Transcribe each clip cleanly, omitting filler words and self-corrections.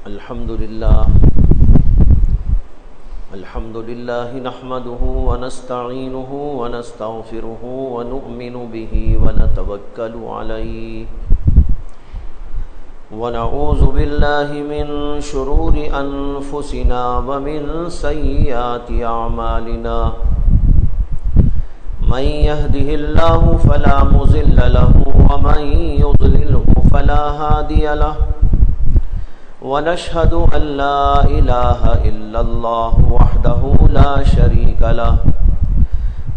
الحمد لله نحمده ونستعينه ونستغفره ونؤمن به ونتوكل عليه ونعوذ بالله من شرور أنفسنا ومن سيئات أعمالنا من يهده الله فلا مضل له ومن يضلله فلا هادي له ونشهد أن لا إله إلا الله وحده لا شريك له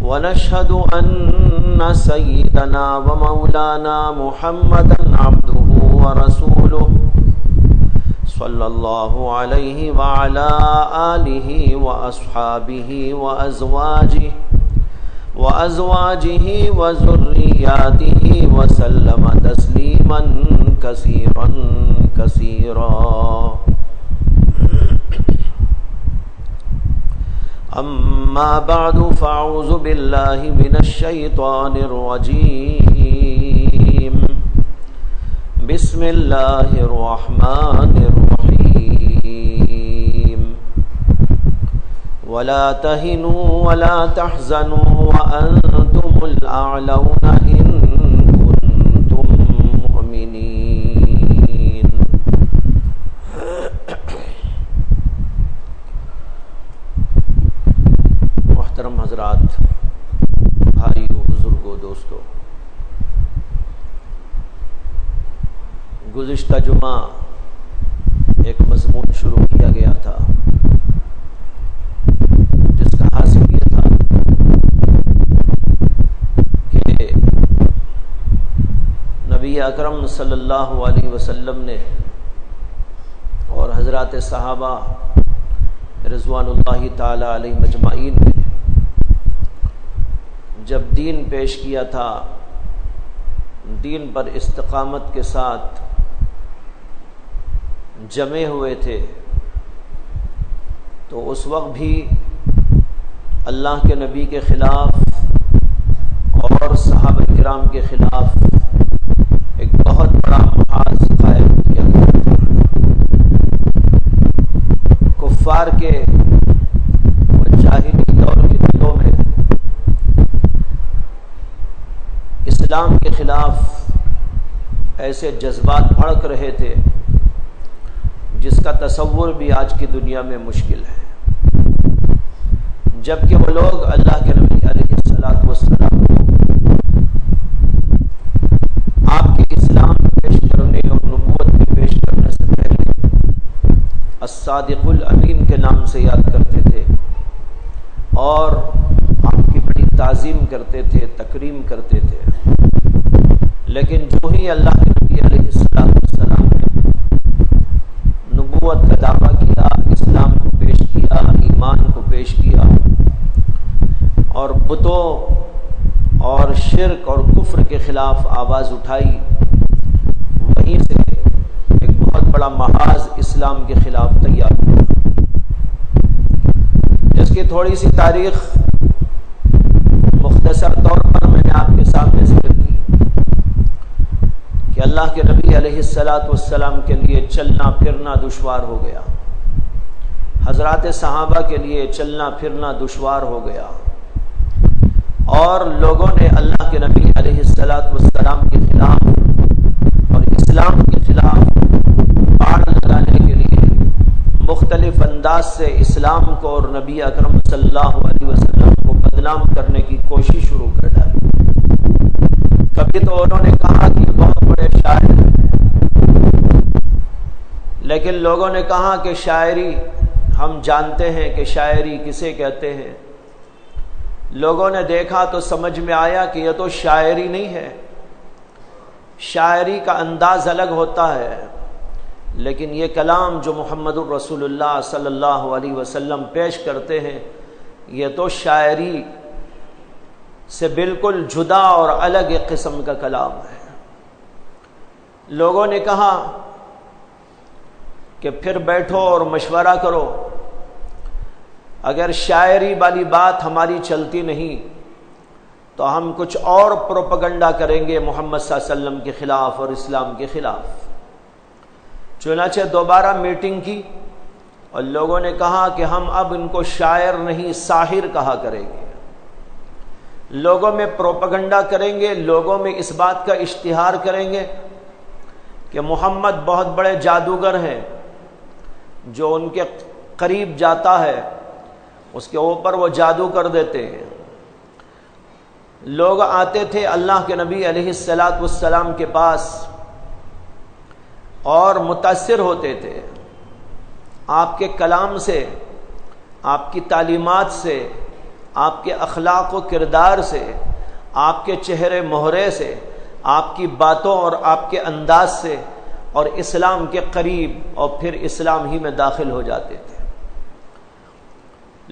ونشهد أن سيدنا ومولانا محمدا عبده ورسوله صلى الله عليه وعلى آله وأصحابه وأزواجه وذرياته وسلم تسليما كثيرا أما بعد فأعوذ بالله من الشيطان الرجيم بسم الله الرحمن الرحيم ولا تهنوا ولا تحزنوا وأنتم الأعلون إن كنتم مؤمنين. محترم حضرات، بھائیو، بزرگوں، دوستو، گزشتہ جمعہ ایک مضمون شروع کیا گیا تھا جس کا حاصل یہ تھا کہ نبی اکرم صلی اللہ علیہ وسلم نے اور حضرات صحابہ رضوان اللہ تعالی علیہ مجمعین نے جب دین پیش کیا تھا، دین پر استقامت کے ساتھ جمے ہوئے تھے، تو اس وقت بھی اللہ کے نبی کے خلاف اور صحابہ کرام کے خلاف ایک بہت بڑا محاذ قائم کیا گیا تھا۔ کفار کے جاہلی دور کے دلوں میں اسلام کے خلاف ایسے جذبات بھڑک رہے تھے جس کا تصور بھی آج کی دنیا میں مشکل ہے، جبکہ وہ لوگ اللہ کے نبی علیہ الصلوۃ والسلام کو آپ کے اسلام پیش کرنے اور نبوت بھی پیش کرنے سے پہلے الصادق الامین کے نام سے یاد کرتے تھے اور آپ کی بڑی تعظیم کرتے تھے، تکریم کرتے تھے۔ لیکن جو ہی اللہ کے نبی علیہ الصلوۃ والسلام نے نبوت کا دعویٰ کیا، اسلام کو پیش کیا، ایمان کو پیش کیا اور بتوں اور شرک اور کفر کے خلاف آواز اٹھائی، وہیں سے ایک بہت بڑا محاذ اسلام کے خلاف تیار ہوا، جس کی تھوڑی سی تاریخ مختصر طور پر میں نے آپ کے سامنے ذکر کی کہ اللہ کے نبی علیہ الصلوۃ والسلام کے لیے چلنا پھرنا دشوار ہو گیا، حضرات صحابہ کے لیے چلنا پھرنا دشوار ہو گیا، اور لوگوں نے اللہ کے نبی علیہ الصلوۃ والسلام کے خلاف اور اسلام کے خلاف باڑ لگانے کے لیے مختلف انداز سے اسلام کو اور نبی اکرم صلی اللہ علیہ وسلم کو بدنام کرنے کی کوشش شروع کر ڈالی۔ کبھی تو انہوں نے کہا کہ بہت بڑے شاعر ہیں، لیکن لوگوں نے کہا کہ شاعری ہم جانتے ہیں کہ شاعری کسے کہتے ہیں۔ لوگوں نے دیکھا تو سمجھ میں آیا کہ یہ تو شاعری نہیں ہے، شاعری کا انداز الگ ہوتا ہے، لیکن یہ کلام جو محمد الرسول اللہ صلی اللہ علیہ وسلم پیش کرتے ہیں یہ تو شاعری سے بالکل جدا اور الگ ایک قسم کا کلام ہے۔ لوگوں نے کہا کہ پھر بیٹھو اور مشورہ کرو، اگر شاعری والی بات ہماری چلتی نہیں تو ہم کچھ اور پروپیگنڈا کریں گے محمد صلی اللہ علیہ وسلم کے خلاف اور اسلام کے خلاف۔ چنانچہ دوبارہ میٹنگ کی اور لوگوں نے کہا کہ ہم اب ان کو شاعر نہیں ساحر کہا کریں گے، لوگوں میں پروپیگنڈا کریں گے، لوگوں میں اس بات کا اشتہار کریں گے کہ محمد بہت بڑے جادوگر ہیں، جو ان کے قریب جاتا ہے اس کے اوپر وہ جادو کر دیتے ہیں۔ لوگ آتے تھے اللہ کے نبی علیہ الصلاۃ والسلام کے پاس اور متاثر ہوتے تھے آپ کے کلام سے، آپ کی تعلیمات سے، آپ کے اخلاق و کردار سے، آپ کے چہرے مہرے سے، آپ کی باتوں اور آپ کے انداز سے، اور اسلام کے قریب اور پھر اسلام ہی میں داخل ہو جاتے تھے۔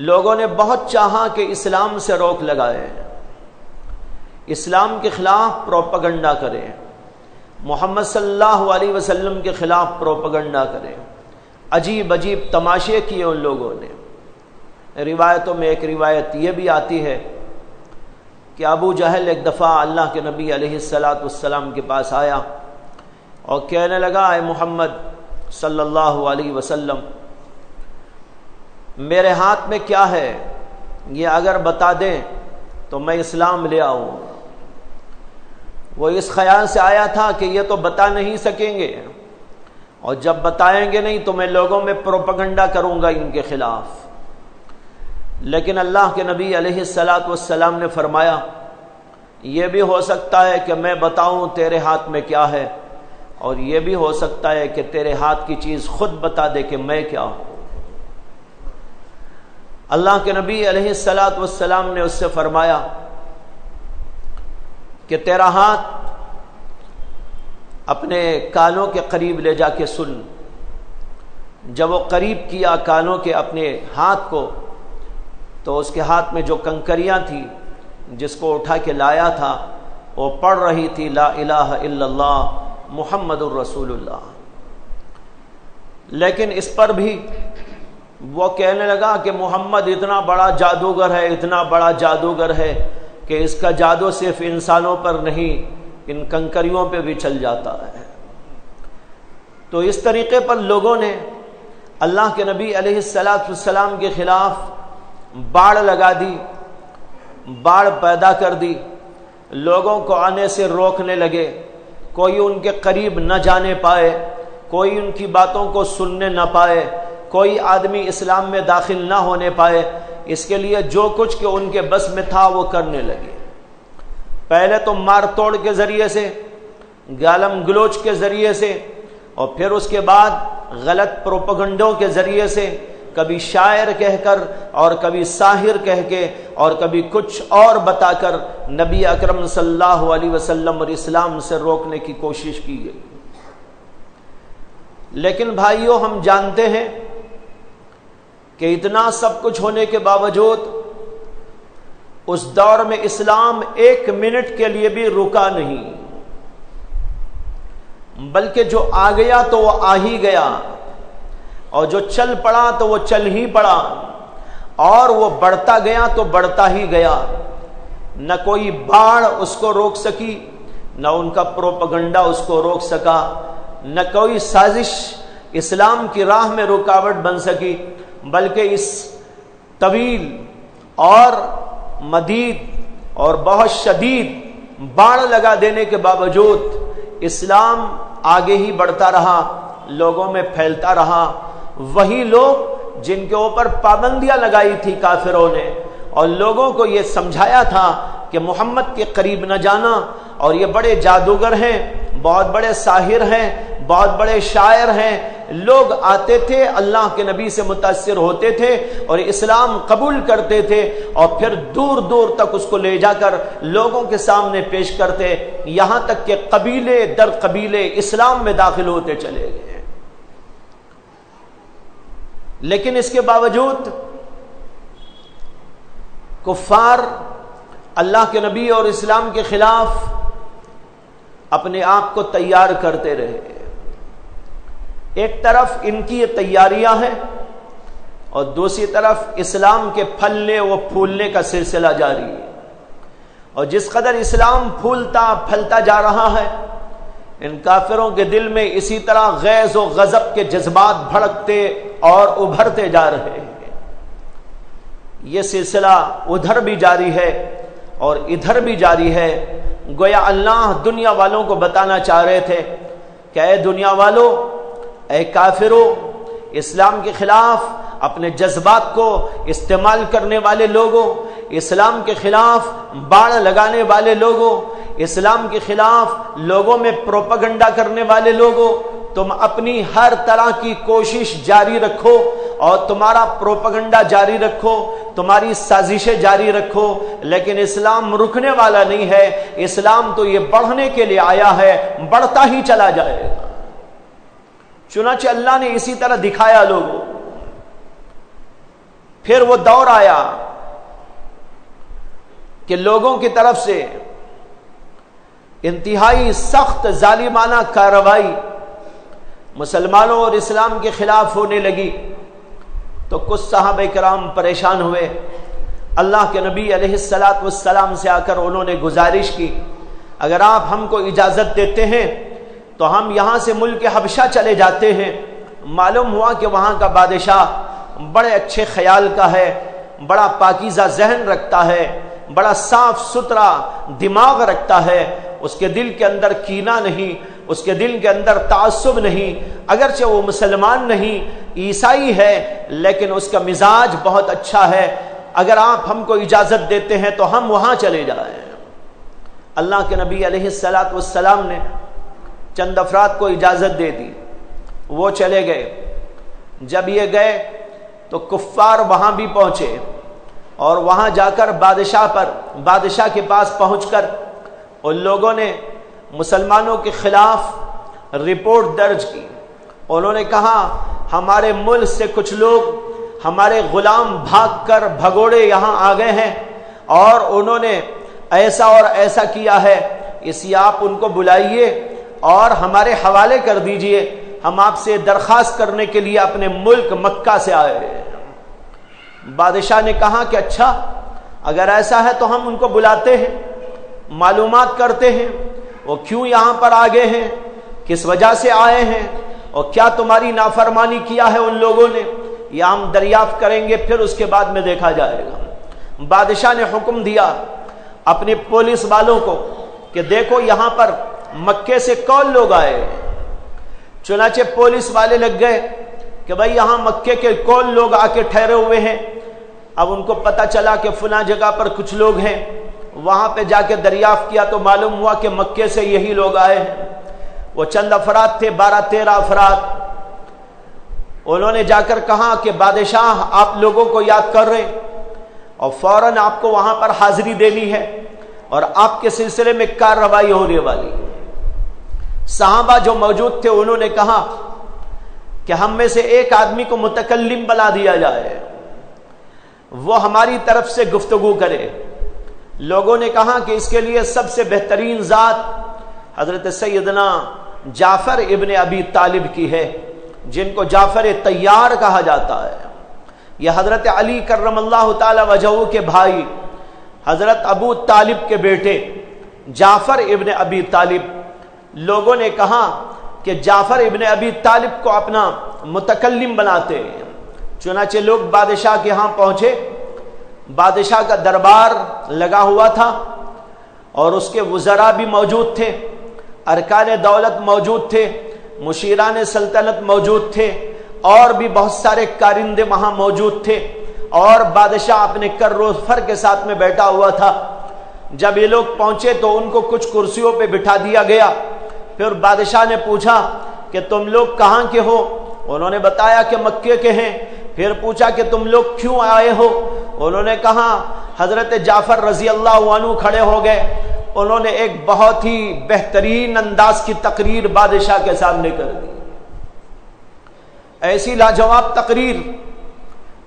لوگوں نے بہت چاہا کہ اسلام سے روک لگائے، اسلام کے خلاف پروپیگنڈا کریں، محمد صلی اللہ علیہ وسلم کے خلاف پروپیگنڈا کریں۔ عجیب عجیب تماشے کیے ان لوگوں نے۔ روایتوں میں ایک روایت یہ بھی آتی ہے کہ ابو جہل ایک دفعہ اللہ کے نبی علیہ الصلاۃ والسلام کے پاس آیا اور کہنے لگا، اے محمد صلی اللہ علیہ وسلم، میرے ہاتھ میں کیا ہے، یہ اگر بتا دیں تو میں اسلام لے آؤں۔ وہ اس خیال سے آیا تھا کہ یہ تو بتا نہیں سکیں گے، اور جب بتائیں گے نہیں تو میں لوگوں میں پروپیگنڈا کروں گا ان کے خلاف۔ لیکن اللہ کے نبی علیہ الصلاۃ والسلام نے فرمایا، یہ بھی ہو سکتا ہے کہ میں بتاؤں تیرے ہاتھ میں کیا ہے، اور یہ بھی ہو سکتا ہے کہ تیرے ہاتھ کی چیز خود بتا دے کہ میں کیا ہوں۔ اللہ کے نبی علیہ الصلاۃ والسلام نے اس سے فرمایا کہ تیرا ہاتھ اپنے کانوں کے قریب لے جا کے سن۔ جب وہ قریب کیا کانوں کے اپنے ہاتھ کو، تو اس کے ہاتھ میں جو کنکریاں تھیں جس کو اٹھا کے لایا تھا وہ پڑھ رہی تھی لا الہ الا اللہ محمد الرسول اللہ۔ لیکن اس پر بھی وہ کہنے لگا کہ محمد اتنا بڑا جادوگر ہے، اتنا بڑا جادوگر ہے کہ اس کا جادو صرف انسانوں پر نہیں، ان کنکریوں پہ بھی چل جاتا ہے۔ تو اس طریقے پر لوگوں نے اللہ کے نبی علیہ الصلاۃ والسلام کے خلاف باڑ لگا دی، باڑ پیدا کر دی، لوگوں کو آنے سے روکنے لگے، کوئی ان کے قریب نہ جانے پائے، کوئی ان کی باتوں کو سننے نہ پائے، کوئی آدمی اسلام میں داخل نہ ہونے پائے۔ اس کے لیے جو کچھ کہ ان کے بس میں تھا وہ کرنے لگے۔ پہلے تو مار توڑ کے ذریعے سے، گالم گلوچ کے ذریعے سے، اور پھر اس کے بعد غلط پروپیگنڈوں کے ذریعے سے، کبھی شاعر کہہ کر اور کبھی ساحر کہہ کے اور کبھی کچھ اور بتا کر نبی اکرم صلی اللہ علیہ وسلم اور اسلام سے روکنے کی کوشش کی گئی۔ لیکن بھائیوں، ہم جانتے ہیں کہ اتنا سب کچھ ہونے کے باوجود اس دور میں اسلام ایک منٹ کے لیے بھی رکا نہیں، بلکہ جو آ گیا تو وہ آ ہی گیا، اور جو چل پڑا تو وہ چل ہی پڑا، اور وہ بڑھتا گیا تو بڑھتا ہی گیا۔ نہ کوئی باڑ اس کو روک سکی، نہ ان کا پروپیگنڈا اس کو روک سکا، نہ کوئی سازش اسلام کی راہ میں رکاوٹ بن سکی، بلکہ اس طویل اور مدید اور بہت شدید باڑ لگا دینے کے باوجود اسلام آگے ہی بڑھتا رہا، لوگوں میں پھیلتا رہا۔ وہی لوگ جن کے اوپر پابندیاں لگائی تھی کافروں نے، اور لوگوں کو یہ سمجھایا تھا کہ محمد کے قریب نہ جانا، اور یہ بڑے جادوگر ہیں، بہت بڑے ساحر ہیں، بہت بڑے شاعر ہیں، لوگ آتے تھے اللہ کے نبی سے متاثر ہوتے تھے اور اسلام قبول کرتے تھے، اور پھر دور دور تک اس کو لے جا کر لوگوں کے سامنے پیش کرتے، یہاں تک کہ قبیلے در قبیلے اسلام میں داخل ہوتے چلے گئے۔ لیکن اس کے باوجود کفار اللہ کے نبی اور اسلام کے خلاف اپنے آپ کو تیار کرتے رہے۔ ایک طرف ان کی یہ تیاریاں ہیں، اور دوسری طرف اسلام کے پھلنے و پھولنے کا سلسلہ جاری ہے، اور جس قدر اسلام پھولتا پھلتا جا رہا ہے، ان کافروں کے دل میں اسی طرح غیظ و غضب کے جذبات بھڑکتے اور ابھرتے جا رہے ہیں۔ یہ سلسلہ ادھر بھی جاری ہے اور ادھر بھی جاری ہے۔ گویا اللہ دنیا والوں کو بتانا چاہ رہے تھے کہ اے دنیا والو، اے کافرو، اسلام کے خلاف اپنے جذبات کو استعمال کرنے والے لوگوں، اسلام کے خلاف باڑ لگانے والے لوگوں، اسلام کے خلاف لوگوں میں پروپیگنڈا کرنے والے لوگوں، تم اپنی ہر طرح کی کوشش جاری رکھو اور تمہارا پروپیگنڈا جاری رکھو، تمہاری سازشیں جاری رکھو، لیکن اسلام رکنے والا نہیں ہے۔ اسلام تو یہ بڑھنے کے لیے آیا ہے، بڑھتا ہی چلا جائے گا۔ چنانچہ اللہ نے اسی طرح دکھایا لوگوں۔ پھر وہ دور آیا کہ لوگوں کی طرف سے انتہائی سخت ظالمانہ کارروائی مسلمانوں اور اسلام کے خلاف ہونے لگی، تو کچھ صحابہ کرام پریشان ہوئے۔ اللہ کے نبی علیہ الصلاۃ والسلام سے آ کر انہوں نے گزارش کی، اگر آپ ہم کو اجازت دیتے ہیں تو ہم یہاں سے ملک حبشہ چلے جاتے ہیں۔ معلوم ہوا کہ وہاں کا بادشاہ بڑے اچھے خیال کا ہے، بڑا پاکیزہ ذہن رکھتا ہے، بڑا صاف ستھرا دماغ رکھتا ہے، اس کے دل کے اندر کینہ نہیں، اس کے دل کے اندر تعصب نہیں، اگرچہ وہ مسلمان نہیں، عیسائی ہے، لیکن اس کا مزاج بہت اچھا ہے۔ اگر آپ ہم کو اجازت دیتے ہیں تو ہم وہاں چلے جائیں۔ اللہ کے نبی علیہ الصلاۃ والسلام نے چند افراد کو اجازت دے دی، وہ چلے گئے۔ جب یہ گئے تو کفار وہاں بھی پہنچے اور وہاں جا کر بادشاہ کے پاس پہنچ کر ان لوگوں نے مسلمانوں کے خلاف رپورٹ درج کی۔ انہوں نے کہا ہمارے ملک سے کچھ لوگ ہمارے غلام بھاگ کر بھگوڑے یہاں آ گئے ہیں اور انہوں نے ایسا اور ایسا کیا ہے، اسی آپ ان کو بلائیے اور ہمارے حوالے کر دیجئے، ہم آپ سے درخواست کرنے کے لیے اپنے ملک مکہ سے آئے ہیں۔ بادشاہ نے کہا کہ اچھا، اگر ایسا ہے تو ہم ان کو بلاتے ہیں، معلومات کرتے ہیں وہ کیوں یہاں پر آگے ہیں، کس وجہ سے آئے ہیں، اور کیا تمہاری نافرمانی کیا ہے ان لوگوں نے، یہ ہم دریافت کریں گے، پھر اس کے بعد میں دیکھا جائے گا۔ بادشاہ نے حکم دیا اپنی پولیس والوں کو کہ دیکھو یہاں پر مکے سے کون لوگ آئے۔ چنانچہ پولیس والے لگ گئے کہ بھائی یہاں مکے کے کون لوگ آ کے ٹھہرے ہوئے ہیں۔ اب ان کو پتہ چلا کہ فلاں جگہ پر کچھ لوگ ہیں، وہاں پہ جا کے دریافت کیا تو معلوم ہوا کہ مکے سے یہی لوگ آئے ہیں۔ وہ چند افراد تھے، 12-13 افراد۔ انہوں نے جا کر کہا کہ بادشاہ آپ لوگوں کو یاد کر رہے ہیں اور فوراً آپ کو وہاں پر حاضری دینی ہے اور آپ کے سلسلے میں کارروائی ہونے والی ہے۔ صحابہ جو موجود تھے انہوں نے کہا کہ ہم میں سے ایک آدمی کو متکلم بنا دیا جائے، وہ ہماری طرف سے گفتگو کرے۔ لوگوں نے کہا کہ اس کے لیے سب سے بہترین ذات حضرت سیدنا جعفر ابن ابی طالب کی ہے، جن کو جعفر طیار کہا جاتا ہے۔ یہ حضرت علی کرم اللہ تعالی وجہہ کے بھائی حضرت ابو طالب کے بیٹے جعفر ابن ابی طالب۔ لوگوں نے کہا کہ جعفر ابن ابی طالب کو اپنا متکلم بناتے ہیں۔ چنانچہ لوگ بادشاہ کے ہاں پہنچے، بادشاہ کا دربار لگا ہوا تھا اور اس کے وزراء بھی موجود تھے، ارکان دولت موجود تھے، مشیران سلطنت موجود تھے، اور بھی بہت سارے کارندے وہاں موجود تھے، اور بادشاہ اپنے کر و فر کے ساتھ میں بیٹھا ہوا تھا۔ جب یہ لوگ پہنچے تو ان کو کچھ کرسیوں پہ بٹھا دیا گیا۔ پھر بادشاہ نے پوچھا کہ تم لوگ کہاں کے ہو؟ انہوں نے بتایا کہ مکے کے ہیں۔ پھر پوچھا کہ تم لوگ کیوں آئے ہو؟ انہوں نے کہا حضرت جعفر رضی اللہ عنہ کھڑے ہو گئے، انہوں نے ایک بہت ہی بہترین انداز کی تقریر بادشاہ کے سامنے کر دی، ایسی لاجواب تقریر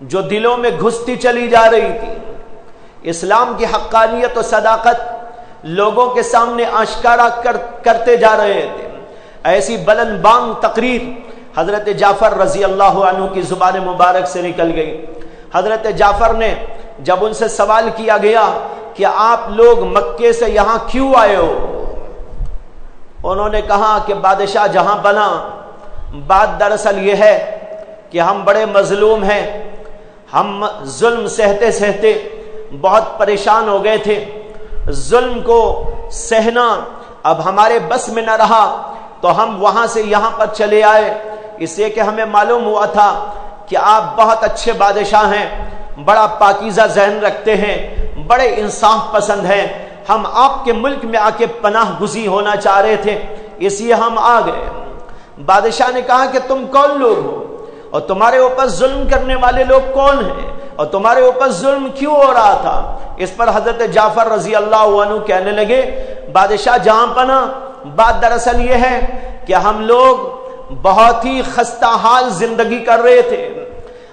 جو دلوں میں گھستی چلی جا رہی تھی۔ اسلام کی حقانیت و صداقت لوگوں کے سامنے آشکارا کرتے جا رہے تھے۔ ایسی بلند بانگ تقریر حضرت جعفر رضی اللہ عنہ کی زبان مبارک سے نکل گئی۔ حضرت جعفر نے جب ان سے سوال کیا گیا کہ آپ لوگ مکے سے یہاں کیوں آئے ہو، انہوں نے کہا کہ بادشاہ جہاں بنا، بات دراصل یہ ہے کہ ہم بڑے مظلوم ہیں، ہم ظلم سہتے سہتے بہت پریشان ہو گئے تھے، ظلم کو سہنا اب ہمارے بس میں نہ رہا تو ہم وہاں سے یہاں پر چلے آئے، اس لیے کہ ہمیں معلوم ہوا تھا کہ آپ بہت اچھے بادشاہ ہیں، بڑا پاکیزہ ذہن رکھتے ہیں، بڑے انصاف پسند ہیں، ہم آپ کے ملک میں آ کے پناہ گزی ہونا چاہ رہے تھے، اس لیے ہم آ گئے۔ بادشاہ نے کہا کہ تم کون لوگ ہو اور تمہارے اوپر ظلم کرنے والے لوگ کون ہیں اور تمہارے اوپر ظلم کیوں ہو رہا تھا؟ اس پر حضرت جعفر رضی اللہ عنہ کہنے لگے بادشاہ جہاں پناہ، بات دراصل یہ ہے کہ ہم لوگ بہت ہی خستہ حال زندگی کر رہے تھے،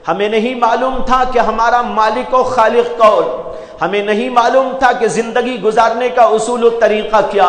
ہمیں نہیں معلوم تھا کہ ہمارا مالک و خالق کون، ہمیں نہیں معلوم تھا کہ زندگی گزارنے کا اصول و طریقہ کیا،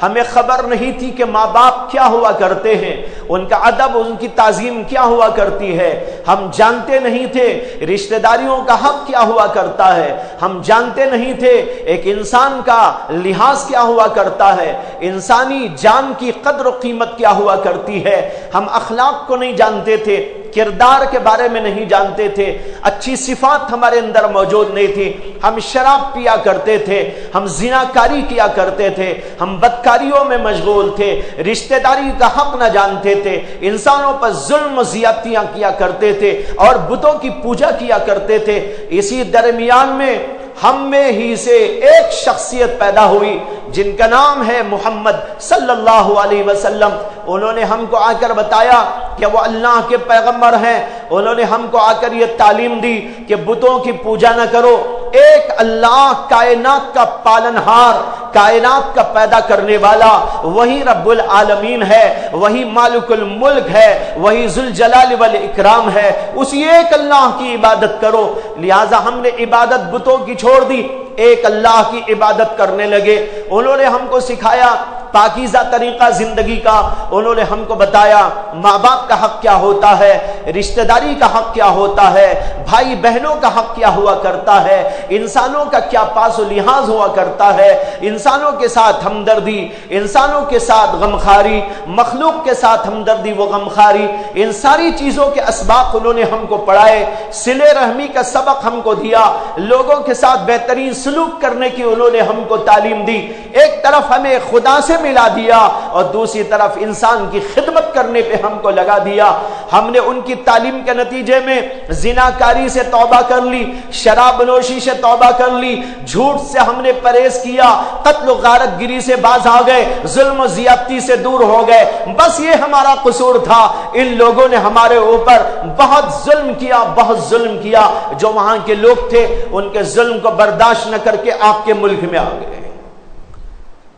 ہمیں خبر نہیں تھی کہ ماں باپ کیا ہوا کرتے ہیں، ان کا ادب، ان کی تعظیم کیا ہوا کرتی ہے، ہم جانتے نہیں تھے رشتہ داریوں کا حق کیا ہوا کرتا ہے، ہم جانتے نہیں تھے ایک انسان کا لحاظ کیا ہوا کرتا ہے، انسانی جان کی قدر و قیمت کیا ہوا کرتی ہے، ہم اخلاق کو نہیں جانتے تھے، کردار کے بارے میں نہیں جانتے تھے، اچھی صفات ہمارے اندر موجود نہیں تھی، ہم شراب پیا کرتے تھے، ہم زناکاری کیا کرتے تھے، ہم بدکاریوں میں مشغول تھے، رشتہ داری کا حق نہ جانتے تھے، انسانوں پر ظلم و زیادتیاں کیا کرتے تھے اور بتوں کی پوجا کیا کرتے تھے۔ اسی درمیان میں ہم میں ہی سے ایک شخصیت پیدا ہوئی جن کا نام ہے محمد صلی اللہ علیہ وسلم، انہوں نے ہم کو آ کر بتایا کہ وہ اللہ کے پیغمبر ہیں، انہوں نے ہم کو آ کر یہ تعلیم دی کہ بتوں کی پوجا نہ کرو، ایک اللہ کائنات کا پالنہار، کائنات کا پیدا کرنے والا وہی رب العالمین ہے، وہی مالک الملک ہے، وہی ذوالجلال والاکرام ہے، اسی ایک اللہ کی عبادت کرو۔ لہذا ہم نے عبادت بتوں کی چھوڑ دی، ایک اللہ کی عبادت کرنے لگے۔ انہوں نے ہم کو سکھایا پاکیزہ طریقہ زندگی کا، انہوں نے ہم کو بتایا ماں باپ کا حق کیا ہوتا ہے، رشتہ داری کا حق کیا ہوتا ہے، بھائی بہنوں کا حق کیا ہوا کرتا ہے، انسانوں کا کیا پاس و لحاظ ہوا کرتا ہے، انسانوں کے ساتھ ہمدردی، انسانوں کے ساتھ غمخواری، مخلوق کے ساتھ ہمدردی و غمخواری، ان ساری چیزوں کے اسباق انہوں نے ہم کو پڑھائے، صلہ رحمی کا سبق ہم کو دیا، لوگوں کے ساتھ بہترین سلوک کرنے کی انہوں نے ہم کو تعلیم دی۔ ایک طرف ہمیں خدا سے ملا دیا اور دوسری طرف انسان کی خدمت کرنے پہ ہم کو لگا دیا۔ ہم نے ان کی تعلیم کے نتیجے میں زناکاری سے توبہ کر لی، شراب نوشی سے توبہ کر لی، جھوٹ سے ہم نے پرہیز کیا، قتل و غارت گری سے باز آ گئے، ظلم و زیادتی سے دور ہو گئے۔ بس یہ ہمارا قصور تھا، ان لوگوں نے ہمارے اوپر بہت ظلم کیا، بہت ظلم کیا، جو وہاں کے لوگ تھے ان کے ظلم کو برداشت نہ کر کے آپ کے ملک میں آ گئے۔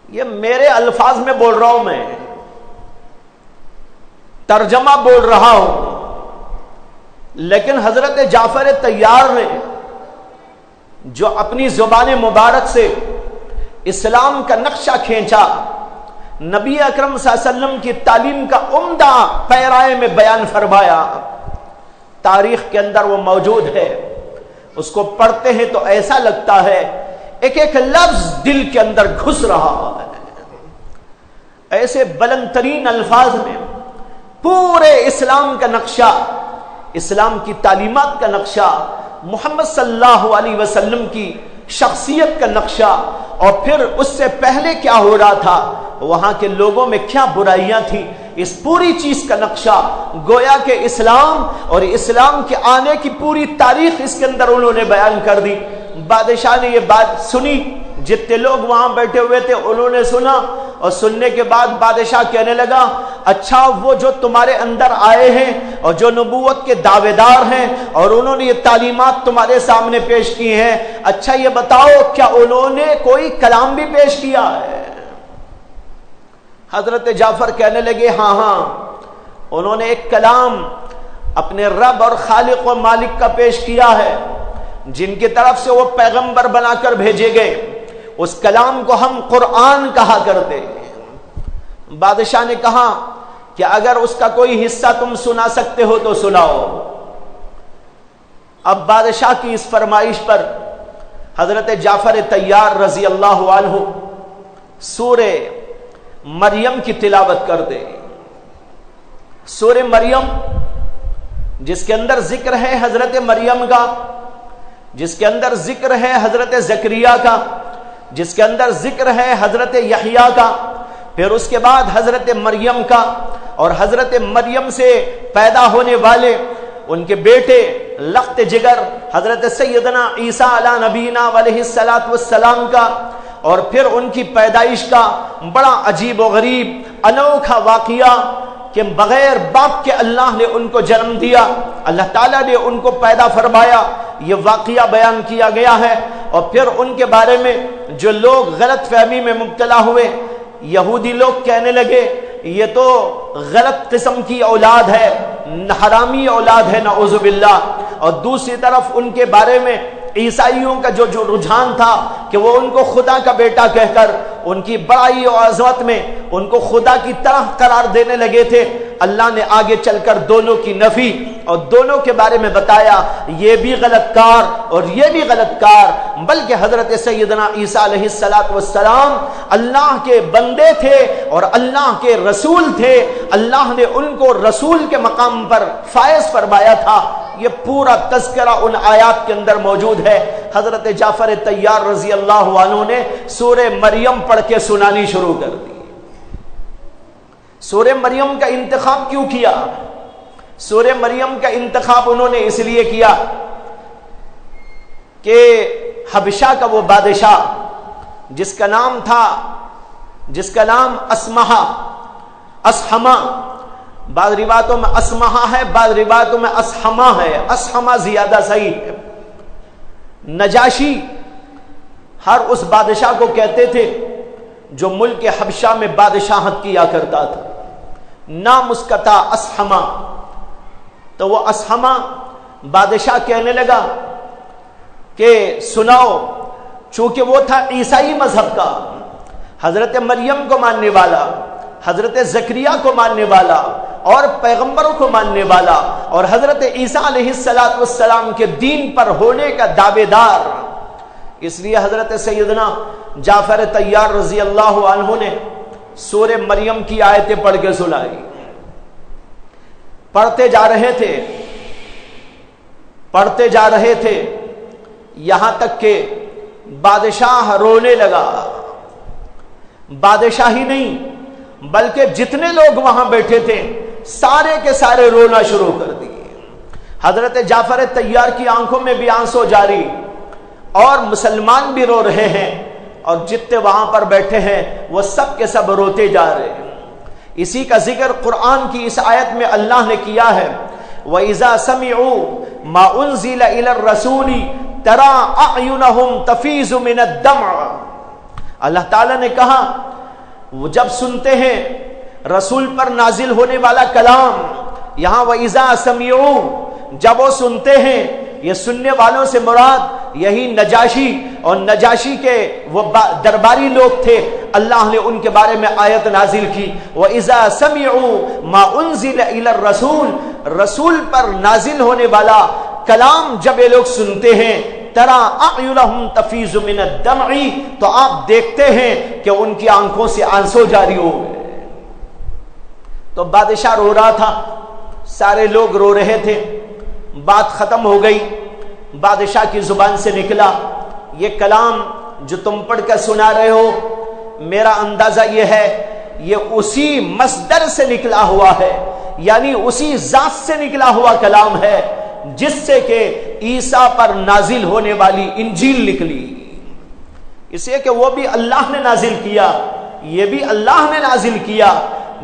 یہ میرے الفاظ میں بول رہا ہوں، میں ترجمہ بول رہا ہوں، لیکن حضرت جعفر طیار نے جو اپنی زبان مبارک سے اسلام کا نقشہ کھینچا، نبی اکرم صلی اللہ علیہ وسلم کی تعلیم کا عمدہ پیرائے میں بیان فرمایا، تاریخ کے اندر وہ موجود ہے، اس کو پڑھتے ہیں تو ایسا لگتا ہے ایک ایک لفظ دل کے اندر گھس رہا ہے۔ ایسے بلند ترین الفاظ میں پورے اسلام کا نقشہ، اسلام کی تعلیمات کا نقشہ، محمد صلی اللہ علیہ وسلم کی شخصیت کا نقشہ، اور پھر اس سے پہلے کیا ہو رہا تھا، وہاں کے لوگوں میں کیا برائیاں تھیں، اس پوری چیز کا نقشہ، گویا کہ اسلام اور اسلام کے آنے کی پوری تاریخ اس کے اندر انہوں نے بیان کر دی۔ بادشاہ نے یہ بات سنی، جتنے لوگ وہاں بیٹھے ہوئے تھے انہوں نے سنا، اور سننے کے بعد بادشاہ کہنے لگا اچھا وہ جو تمہارے اندر آئے ہیں اور جو نبوت کے دعوے دار ہیں اور انہوں نے یہ تعلیمات تمہارے سامنے پیش کی ہیں، اچھا یہ بتاؤ کیا انہوں نے کوئی کلام بھی پیش کیا ہے؟ حضرت جعفر کہنے لگے ہاں ہاں، انہوں نے ایک کلام اپنے رب اور خالق و مالک کا پیش کیا ہے، جن کی طرف سے وہ پیغمبر بنا کر بھیجے گئے، اس کلام کو ہم قرآن کہا کرتے ہیں۔ بادشاہ نے کہا کہ اگر اس کا کوئی حصہ تم سنا سکتے ہو تو سناؤ۔ اب بادشاہ کی اس فرمائش پر حضرت جعفر طیار رضی اللہ عنہ سورہ مریم کی تلاوت کر دیں۔ سورہ مریم جس کے اندر ذکر ہے حضرت مریم کا، جس کے اندر ذکر ہے حضرت زکریا کا، جس کے اندر ذکر ہے حضرت یحییٰ کا، پھر اس کے بعد حضرت مریم کا، اور حضرت مریم سے پیدا ہونے والے ان کے بیٹے لخت جگر حضرت سیدنا عیسیٰ علی نبینا علیہ الصلاۃ والسلام کا، اور پھر ان کی پیدائش کا بڑا عجیب و غریب انوکھا واقعہ کہ بغیر باپ کے اللہ نے ان کو جنم دیا، اللہ تعالیٰ نے ان کو پیدا فرمایا، یہ واقعہ بیان کیا گیا ہے۔ اور پھر ان کے بارے میں جو لوگ غلط فہمی میں مبتلا ہوئے، یہودی لوگ کہنے لگے یہ تو غلط قسم کی اولاد ہے، حرامی اولاد ہے نعوذ باللہ، اور دوسری طرف ان کے بارے میں عیسائیوں کا جو رجحان تھا کہ وہ ان کو خدا کا بیٹا کہہ کر ان کی بڑائی و عظمت میں ان کو خدا کی طرح قرار دینے لگے تھے۔ اللہ نے آگے چل کر دونوں کی نفی اور دونوں کے بارے میں بتایا یہ بھی غلط کار اور یہ بھی غلط کار، بلکہ حضرت سیدنا عیسیٰ علیہ الصلاۃ والسلام اللہ کے بندے تھے اور اللہ کے رسول تھے، اللہ نے ان کو رسول کے مقام پر فائز فرمایا تھا۔ یہ پورا تذکرہ ان آیات کے اندر موجود ہے۔ حضرت جعفر طیار رضی اللہ عنہ نے سورہ مریم پڑھ کے سنانی شروع کر دی۔ سورہ مریم کا انتخاب کیوں کیا؟ سورہ مریم کا انتخاب انہوں نے اس لیے کیا کہ حبشہ کا وہ بادشاہ جس کا نام اسحمہ، بعض روایتوں میں اسمہا ہے، بعض روایتوں میں اسحمہ ہے، اسحمہ زیادہ صحیح ہے۔ نجاشی ہر اس بادشاہ کو کہتے تھے جو ملک حبشہ میں بادشاہت کیا کرتا تھا، نام اس کا تھا اسحمہ۔ تو وہ اسحمہ بادشاہ کہنے لگا کہ سناؤ، چونکہ وہ تھا عیسائی مذہب کا، حضرت مریم کو ماننے والا، حضرت زکریا کو ماننے والا اور پیغمبروں کو ماننے والا اور حضرت عیسیٰ علیہ السلام کے دین پر ہونے کا دعوے دار، اس لیے حضرت سیدنا جعفر طیار رضی اللہ عنہ نے سورہ مریم کی آیتیں پڑھ کے سنائی۔ پڑھتے جا رہے تھے یہاں تک کہ بادشاہ رونے لگا۔ بادشاہ ہی نہیں بلکہ جتنے لوگ وہاں بیٹھے تھے سارے کے سارے رونا شروع کر دیے۔ حضرت جعفر طیار کی آنکھوں میں بھی آنسو جاری، اور مسلمان بھی رو رہے ہیں، اور جتنے وہاں پر بیٹھے ہیں وہ سب کے سب روتے جا رہے ہیں۔ اسی کا ذکر قرآن کی اس آیت میں اللہ نے کیا ہے، وَإِذَا سَمِعُوا مَا أُنزِلَ إِلَى الرَّسُولِ تَرَى أَعْيُنَهُمْ تَفِيضُ مِنَ الدَّمْعِ۔ اللہ تعالیٰ نے کہا وہ جب سنتے ہیں رسول پر نازل ہونے والا کلام، یہاں وَإِذَا سَمِعُوا، جب وہ سنتے ہیں، یہ سننے والوں سے مراد یہی نجاشی اور نجاشی کے وہ درباری لوگ تھے، اللہ نے ان کے بارے میں آیت نازل کی وَإِذَا سَمِعُوا مَا أُنزِلَ إِلَى الرَّسُولِ، رسول پر نازل ہونے والا کلام جب یہ لوگ سنتے ہیں، تَرَى أَعْيُنَهُمْ تَفِيضُ مِنَ الدَّمْعِ، تو آپ دیکھتے ہیں کہ ان کی آنکھوں سے آنسو جاری ہو گئے۔ تو بادشاہ رو رہا تھا، سارے لوگ رو رہے تھے، بات ختم ہو گئی، بادشاہ کی زبان سے نکلا یہ کلام جو تم پڑھ کر سنا رہے ہو، میرا اندازہ یہ ہے یہ اسی مصدر سے نکلا ہوا ہے، یعنی اسی ذات سے نکلا ہوا کلام ہے جس سے کہ عیسیٰ پر نازل ہونے والی انجیل نکلی، اس لیے کہ وہ بھی اللہ نے نازل کیا، یہ بھی اللہ نے نازل کیا۔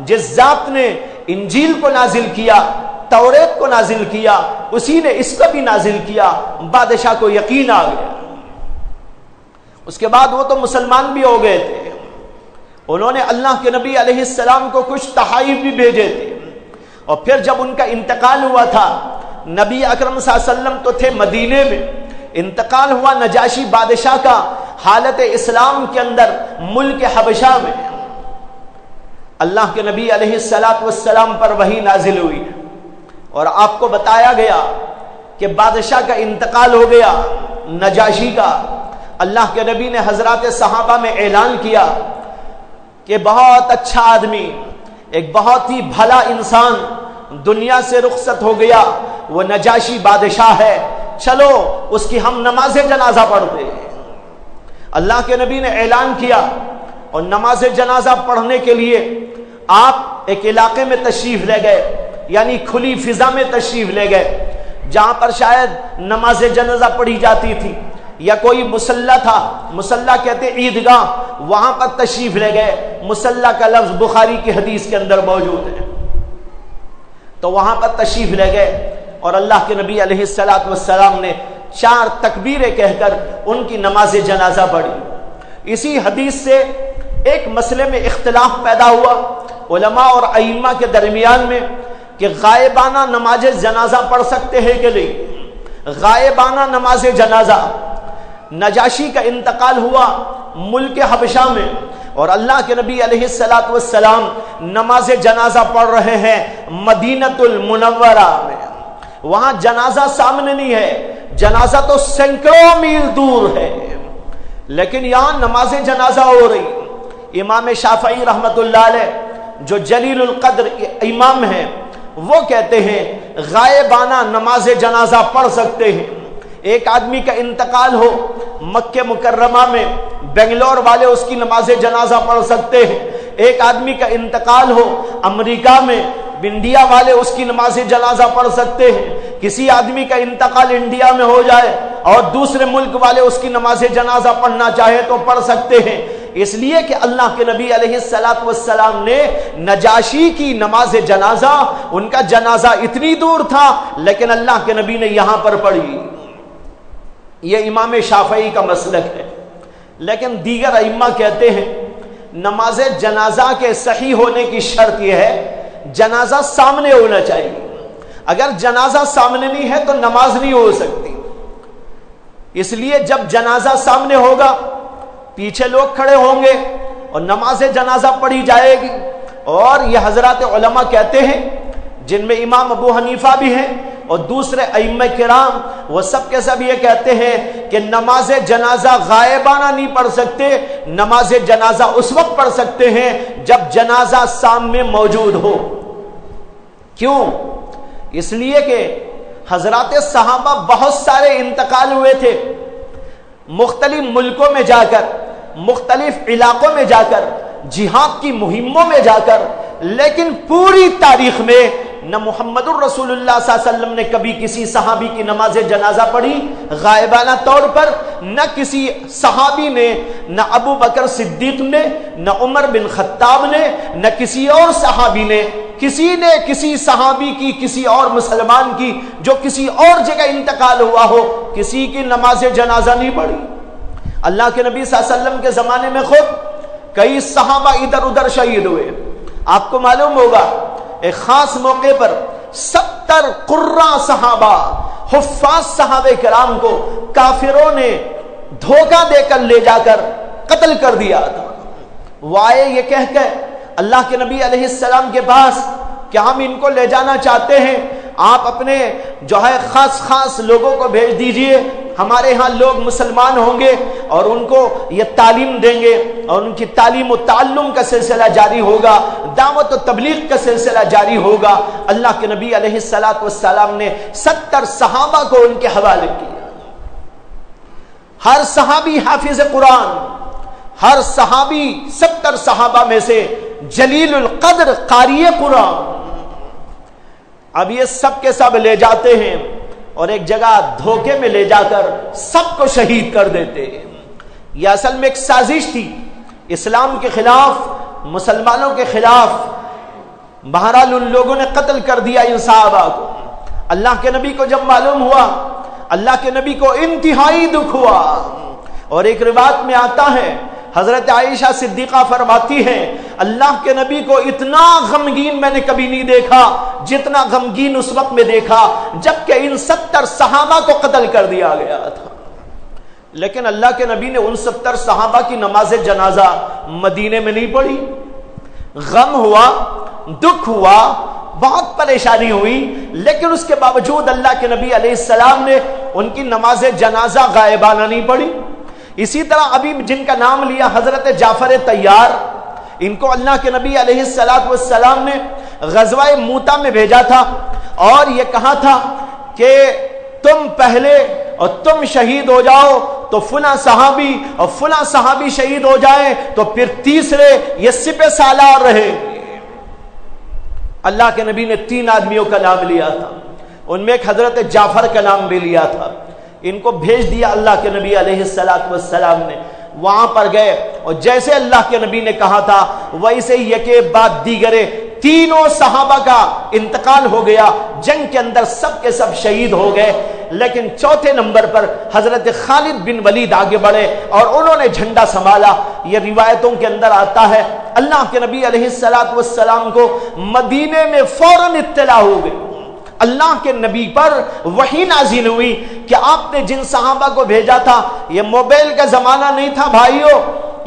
جس ذات نے انجیل کو نازل کیا، توریت کو نازل کیا، اسی نے اس کو بھی نازل کیا۔ بادشاہ کو یقین آ گیا۔ اس کے بعد وہ تو مسلمان بھی ہو گئے تھے، انہوں نے اللہ کے نبی علیہ السلام کو کچھ تحائف بھی بھیجے تھے، اور پھر جب ان کا انتقال ہوا تھا، نبی اکرم صلی اللہ علیہ وسلم تو تھے مدینے میں، انتقال ہوا نجاشی بادشاہ کا حالت اسلام کے اندر ملک حبشہ میں، اللہ کے نبی علیہ السلام پر وحی نازل ہوئی اور آپ کو بتایا گیا کہ بادشاہ کا انتقال ہو گیا نجاشی کا۔ اللہ کے نبی نے حضرات صحابہ میں اعلان کیا کہ بہت اچھا آدمی، ایک بہت ہی بھلا انسان دنیا سے رخصت ہو گیا، وہ نجاشی بادشاہ ہے، چلو اس کی ہم نماز جنازہ پڑھتے ہیں۔ اللہ کے نبی نے اعلان کیا اور نماز جنازہ پڑھنے کے لیے آپ ایک علاقے میں تشریف لے گئے، یعنی کھلی فضا میں تشریف لے گئے، جہاں پر شاید نماز جنازہ پڑھی جاتی تھی، یا کوئی مصلی تھا، مصلی کہتے عیدگاہ، وہاں پر تشریف لے گئے۔ مصلی کا لفظ بخاری کی حدیث کے اندر موجود ہے۔ تو وہاں پر تشریف لے گئے اور اللہ کے نبی علیہ الصلوۃ والسلام نے 4 تکبیریں کہہ کر ان کی نماز جنازہ پڑھی۔ اسی حدیث سے ایک مسئلے میں اختلاف پیدا ہوا علماء اور ائمہ کے درمیان میں کہ غائبانہ نماز جنازہ پڑھ سکتے ہیں کہ نہیں۔ غائبانہ نماز جنازہ، نجاشی کا انتقال ہوا ملک حبشہ میں، اور اللہ کے نبی علیہ الصلوۃ والسلام نماز جنازہ پڑھ رہے ہیں مدینۃ المنورہ میں۔ وہاں جنازہ سامنے نہیں ہے، جنازہ تو سینکڑوں میل دور ہے، لیکن یہاں نماز جنازہ ہو رہی۔ امام شافعی رحمۃ اللہ علیہ جو جلیل القدر امام ہیں، وہ کہتے ہیں غائبانہ نماز جنازہ پڑھ سکتے ہیں۔ ایک آدمی کا انتقال ہو مکہ مکرمہ میں، بنگلور والے اس کی نماز جنازہ پڑھ سکتے ہیں۔ ایک آدمی کا انتقال ہو امریکہ میں، انڈیا والے اس کی نماز جنازہ پڑھ سکتے ہیں۔ کسی آدمی کا انتقال انڈیا میں ہو جائے اور دوسرے ملک والے اس کی نماز جنازہ پڑھنا چاہے تو پڑھ سکتے ہیں، اس لیے کہ اللہ کے نبی علیہ الصلوۃ والسلام نے نجاشی کی نماز جنازہ، ان کا جنازہ اتنی دور تھا لیکن اللہ کے نبی نے یہاں پر پڑھی۔ یہ امام شافعی کا مسلک ہے، لیکن دیگر ائمہ کہتے ہیں نماز جنازہ کے صحیح ہونے کی شرط یہ ہے جنازہ سامنے ہونا چاہیے۔ اگر جنازہ سامنے نہیں ہے تو نماز نہیں ہو سکتی، اس لیے جب جنازہ سامنے ہوگا پیچھے لوگ کھڑے ہوں گے اور نماز جنازہ پڑھی جائے گی۔ اور یہ حضرات علماء کہتے ہیں جن میں امام ابو حنیفہ بھی ہیں اور دوسرے ائمہ کرام، وہ سب کے سب یہ کہتے ہیں کہ نماز جنازہ غائبانہ نہیں پڑھ سکتے، نماز جنازہ اس وقت پڑھ سکتے ہیں جب جنازہ سامنے موجود ہو۔ کیوں؟ اس لیے کہ حضرات صحابہ بہت سارے انتقال ہوئے تھے، مختلف ملکوں میں جا کر، مختلف علاقوں میں جا کر، جہاد کی مہموں میں جا کر، لیکن پوری تاریخ میں نہ محمد الرسول اللہ صلی اللہ علیہ وسلم نے کبھی کسی صحابی کی نماز جنازہ پڑھی غائبانہ طور پر، نہ کسی صحابی نے، نہ ابو بکر صدیق نے، نہ عمر بن خطاب نے، نہ کسی اور صحابی نے کسی صحابی کی، کسی اور مسلمان کی جو کسی اور جگہ انتقال ہوا ہو، کسی کی نماز جنازہ نہیں پڑھی۔ اللہ کے نبی صلی اللہ علیہ وسلم کے زمانے میں خود کئی صحابہ ادھر ادھر شہید ہوئے۔ آپ کو معلوم ہوگا ایک خاص موقع پر 70 قراء صحابہ، حفاظ صحابہ کرام کو کافروں نے دھوکہ دے کر لے جا کر قتل کر دیا تھا۔ وہ آئے یہ کہہ کے اللہ کے نبی علیہ السلام کے پاس کہ ہم ان کو لے جانا چاہتے ہیں، آپ اپنے جو ہے خاص لوگوں کو بھیج دیجئے، ہمارے ہاں لوگ مسلمان ہوں گے اور ان کو یہ تعلیم دیں گے اور ان کی تعلیم و تعلم کا سلسلہ جاری ہوگا، دعوت و تبلیغ کا سلسلہ جاری ہوگا۔ اللہ کے نبی علیہ الصلوۃ والسلام نے 70 صحابہ کو ان کے حوالے کیا۔ ہر صحابی حافظ قرآن، ہر صحابی 70 صحابہ میں سے جلیل القدر قاری قرآن۔ اب یہ سب کے سب لے جاتے ہیں اور ایک جگہ دھوکے میں لے جا کر سب کو شہید کر دیتے ہیں۔ یہ اصل میں ایک سازش تھی اسلام کے خلاف، مسلمانوں کے خلاف۔ بہرحال ان لوگوں نے قتل کر دیا ان صحابہ کو۔ اللہ کے نبی کو جب معلوم ہوا، اللہ کے نبی کو انتہائی دکھ ہوا، اور ایک روایت میں آتا ہے حضرت عائشہ صدیقہ فرماتی ہیں اللہ کے نبی کو اتنا غمگین میں نے کبھی نہیں دیکھا جتنا غمگین اس وقت میں دیکھا جبکہ ان 70 صحابہ کو قتل کر دیا گیا تھا۔ لیکن اللہ کے نبی نے ان 70 صحابہ کی نماز جنازہ مدینے میں نہیں پڑھی۔ غم ہوا، دکھ ہوا، بہت پریشانی ہوئی، لیکن اس کے باوجود اللہ کے نبی علیہ السلام نے ان کی نماز جنازہ غائبانہ نہیں پڑھی۔ اسی طرح ابھی جن کا نام لیا حضرت جعفر طیار، ان کو اللہ کے نبی علیہ السلام نے غزوہ موتا میں بھیجا تھا اور یہ کہا تھا کہ تم پہلے اور تم شہید ہو جاؤ تو فلاں صحابی اور فلاں صحابی شہید ہو جائیں تو پھر تیسرے یہ سپہ سالار رہے. اللہ کے نبی نے 3 آدمیوں کا نام لیا تھا، ان میں ایک حضرت جعفر کا نام بھی لیا تھا. ان کو بھیج دیا اللہ کے نبی علیہ السلام نے. وہاں پر گئے اور جیسے اللہ کے نبی نے کہا تھا ویسے ہی یکے بعد دیگرے تینوں صحابہ کا انتقال ہو گیا. جنگ کے اندر سب کے سب شہید ہو گئے. لیکن چوتھے نمبر پر حضرت خالد بن ولید آگے بڑھے اور انہوں نے جھنڈا سنبھالا. یہ روایتوں کے اندر آتا ہے اللہ کے نبی علیہ السلام کو مدینے میں فوراً اطلاع ہو گئی. اللہ کے نبی پر وحی نازل ہوئی کہ آپ نے جن صحابہ کو بھیجا تھا، یہ موبائل کا زمانہ نہیں تھا بھائیو،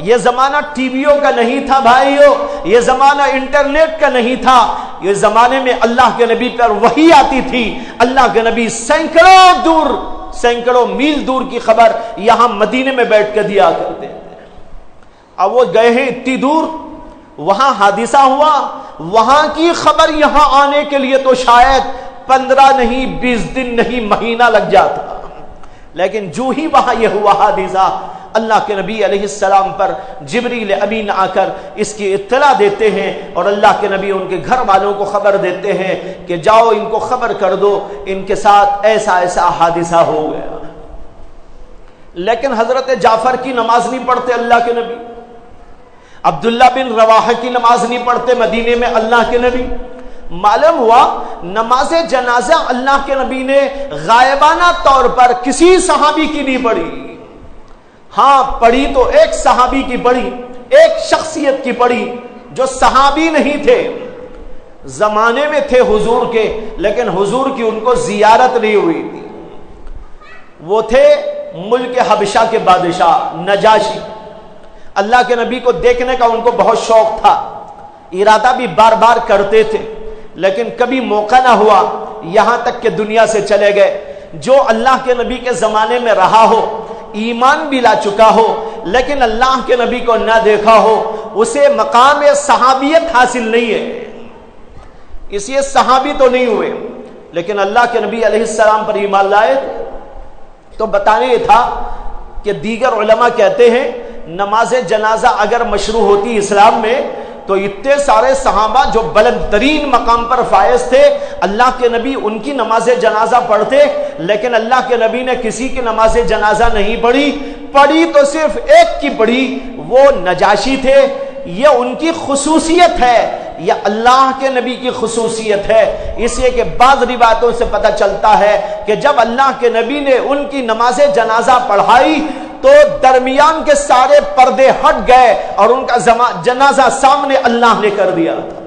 یہ زمانہ ٹی ویوں کا نہیں تھا بھائیو، یہ زمانہ انٹرنیٹ کا نہیں تھا. یہ زمانے میں اللہ کے نبی پر وحی آتی تھی. اللہ کے نبی سینکڑوں میل دور کی خبر یہاں مدینے میں بیٹھ کر دیا کرتے تھے. اب وہ گئے ہیں اتنی دور، وہاں حادثہ ہوا، وہاں کی خبر یہاں آنے کے لیے تو شاید 15 نہیں 20 دن نہیں مہینہ لگ جاتا. لیکن جو ہی وہاں یہ ہوا حادثہ، اللہ کے نبی علیہ السلام پر جبریل امین آ کر اس کی اطلاع دیتے ہیں اور اللہ کے نبی ان کے گھر والوں کو خبر دیتے ہیں کہ جاؤ ان کو خبر کر دو ان کے ساتھ ایسا ایسا حادثہ ہو گیا. لیکن حضرت جعفر کی نماز نہیں پڑھتے اللہ کے نبی، عبداللہ بن رواحہ کی نماز نہیں پڑھتے مدینے میں اللہ کے نبی. معلوم ہوا نماز جنازہ اللہ کے نبی نے غائبانہ طور پر کسی صحابی کی نہیں پڑھی. ہاں پڑھی تو ایک صحابی کی پڑھی، ایک شخصیت کی پڑھی جو صحابی نہیں تھے، زمانے میں تھے حضور کے لیکن حضور کی ان کو زیارت نہیں ہوئی تھی. وہ تھے ملک حبشہ کے بادشاہ نجاشی. اللہ کے نبی کو دیکھنے کا ان کو بہت شوق تھا، ارادہ بھی بار بار کرتے تھے لیکن کبھی موقع نہ ہوا. یہاں تک کہ دنیا سے چلے گئے. جو اللہ کے نبی کے زمانے میں رہا ہو، ایمان بھی لا چکا ہو لیکن اللہ کے نبی کو نہ دیکھا ہو، اسے مقام صحابیت حاصل نہیں ہے، اس لیے صحابی تو نہیں ہوئے. لیکن اللہ کے نبی علیہ السلام پر ایمان لائے. تو بتانے یہ تھا کہ دیگر علماء کہتے ہیں نماز جنازہ اگر مشروع ہوتی اسلام میں تو اتنے سارے صحابہ جو بلند ترین مقام پر فائز تھے، اللہ کے نبی ان کی نماز جنازہ پڑھتے. لیکن اللہ کے نبی نے کسی کی نماز جنازہ نہیں پڑھی تو صرف ایک کی پڑھی، وہ نجاشی تھے. یہ ان کی خصوصیت ہے، یہ اللہ کے نبی کی خصوصیت ہے. اس لیے کہ بعض روایتوں سے پتہ چلتا ہے کہ جب اللہ کے نبی نے ان کی نماز جنازہ پڑھائی تو درمیان کے سارے پردے ہٹ گئے اور ان کا جنازہ سامنے اللہ نے کر دیا تھا.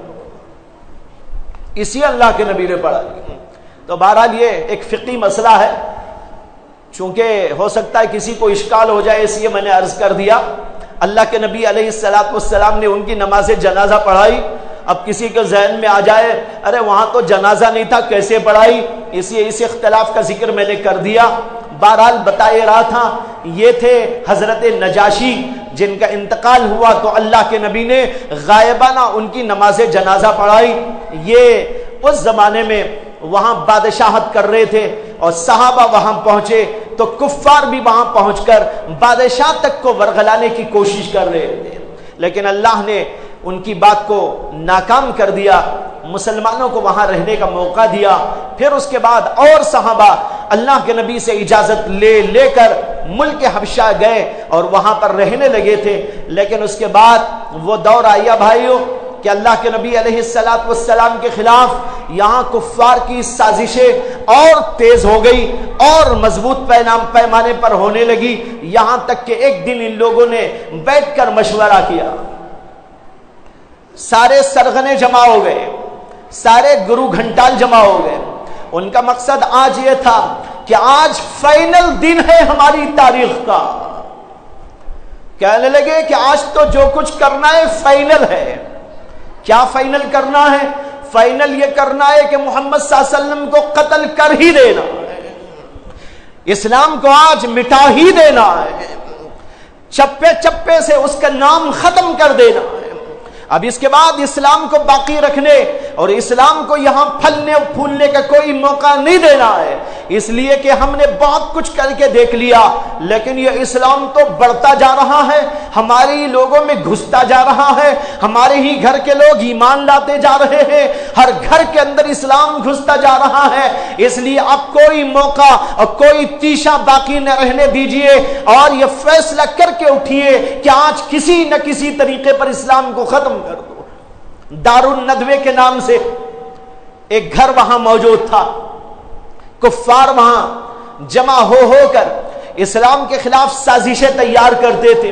اسی اللہ کے نبی نے پڑھا. تو بہرحال یہ ایک فقہی مسئلہ ہے، چونکہ ہو سکتا ہے کسی کو اشکال ہو جائے اس لیے میں نے عرض کر دیا. اللہ کے نبی علیہ السلام نے ان کی نماز جنازہ پڑھائی. اب کسی کے ذہن میں آ جائے ارے وہاں تو جنازہ نہیں تھا کیسے پڑھائی، اس لیے اس اختلاف کا ذکر میں نے کر دیا. بہرحال بتائے رہا تھا یہ تھے حضرت نجاشی جن کا انتقال ہوا تو اللہ کے نبی نے غائبانہ ان کی نماز جنازہ پڑھائی. یہ اس زمانے میں وہاں بادشاہت کر رہے تھے اور صحابہ وہاں پہنچے تو کفار بھی وہاں پہنچ کر بادشاہ تک کو ورغلانے کی کوشش کر رہے تھے. لیکن اللہ نے ان کی بات کو ناکام کر دیا، مسلمانوں کو وہاں رہنے کا موقع دیا. پھر اس کے بعد اور صحابہ اللہ کے نبی سے اجازت لے کر ملک حبشہ گئے اور وہاں پر رہنے لگے تھے. لیکن اس کے بعد وہ دور آیا بھائیوں کہ اللہ کے نبی علیہ السلام کے خلاف یہاں کفار کی سازشیں اور تیز ہو گئی اور مضبوط پیمانے پر ہونے لگی. یہاں تک کہ ایک دن ان لوگوں نے بیٹھ کر مشورہ کیا. سارے سرغنے جمع ہو گئے، سارے گرو گھنٹال جمع ہو گئے. ان کا مقصد آج یہ تھا کہ آج فائنل دن ہے ہماری تاریخ کا. کہنے لگے کہ آج تو جو کچھ کرنا ہے فائنل ہے. کیا فائنل کرنا ہے؟ فائنل یہ کرنا ہے کہ محمد صلی اللہ علیہ وسلم کو قتل کر ہی دینا ہے، اسلام کو آج مٹا ہی دینا ہے، چپے چپے سے اس کا نام ختم کر دینا ہے. اب اس کے بعد اسلام کو باقی رکھنے اور اسلام کو یہاں پھلنے اور پھولنے کا کوئی موقع نہیں دینا ہے، اس لیے کہ ہم نے بہت کچھ کر کے دیکھ لیا، لیکن یہ اسلام تو بڑھتا جا رہا ہے، ہمارے ہی لوگوں میں گھستا جا رہا ہے، ہمارے ہی گھر کے لوگ ایمان لاتے جا رہے ہیں، ہر گھر کے اندر اسلام گھستا جا رہا ہے، اس لیے اب کوئی موقع اور کوئی تیشا باقی نہ رہنے دیجئے اور یہ فیصلہ کر کے اٹھیے کہ آج کسی نہ کسی طریقے پر اسلام کو ختم کر دو۔ دارالندوے کے نام سے ایک گھر وہاں موجود تھا، کفار وہاں جمع ہو کر اسلام کے خلاف سازشیں تیار کرتے تھے،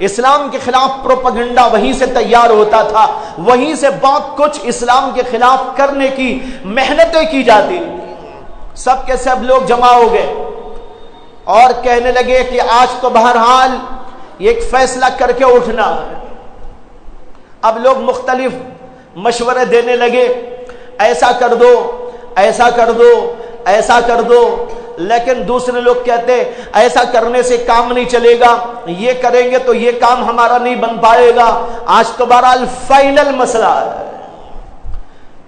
اسلام کے خلاف پروپیگنڈا وہیں سے تیار ہوتا تھا، وہیں سے بہت کچھ اسلام کے خلاف کرنے کی محنتیں کی جاتی، سب کے سب لوگ جمع ہو گئے اور کہنے لگے کہ آج تو بہرحال ایک فیصلہ کر کے اٹھنا ہے۔ اب لوگ مختلف مشورے دینے لگے، ایسا کر دو، ایسا کر دو، ایسا کر دو، لیکن دوسرے لوگ کہتے ایسا کرنے سے کام نہیں چلے گا، یہ کریں گے تو یہ کام ہمارا نہیں بن پائے گا۔ آج تو بہرحال فائنل مسئلہ ہے۔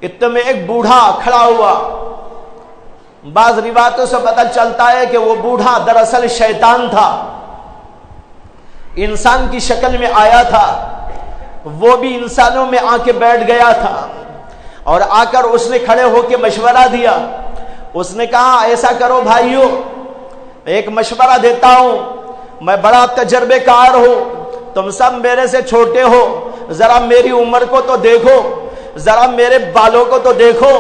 اتنے میں ایک بوڑھا کھڑا ہوا، بعض روایتوں سے پتہ چلتا ہے کہ وہ بوڑھا دراصل شیطان تھا، انسان کی شکل میں آیا تھا، وہ بھی انسانوں میں آ کے بیٹھ گیا تھا اور آ کر اس نے کھڑے ہو کے مشورہ دیا۔ اس نے کہا ایسا کرو بھائیو، ایک مشورہ دیتا ہوں، میں بڑا تجربے کار ہوں، تم سب میرے سے چھوٹے ہو، ذرا میری عمر کو تو دیکھو، ذرا میرے بالوں کو تو دیکھو،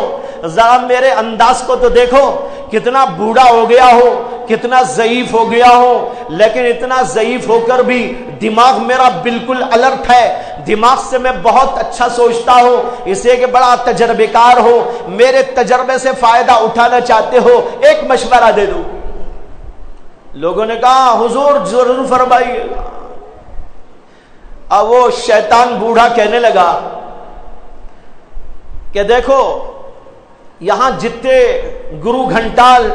ذرا میرے انداز کو تو دیکھو، کتنا بوڑھا ہو گیا ہو، کتنا ضعیف ہو گیا ہو، لیکن اتنا ضعیف ہو کر بھی دماغ میرا بالکل الرٹ ہے، دماغ سے میں بہت اچھا سوچتا ہوں، اسے کہ بڑا تجربے کار ہو، میرے تجربے سے فائدہ اٹھانا چاہتے ہو، ایک مشورہ دے دو۔ لوگوں نے کہا حضور ضرور فرمائیے۔ اب وہ شیطان بوڑھا کہنے لگا کہ دیکھو یہاں جتنے گرو گھنٹال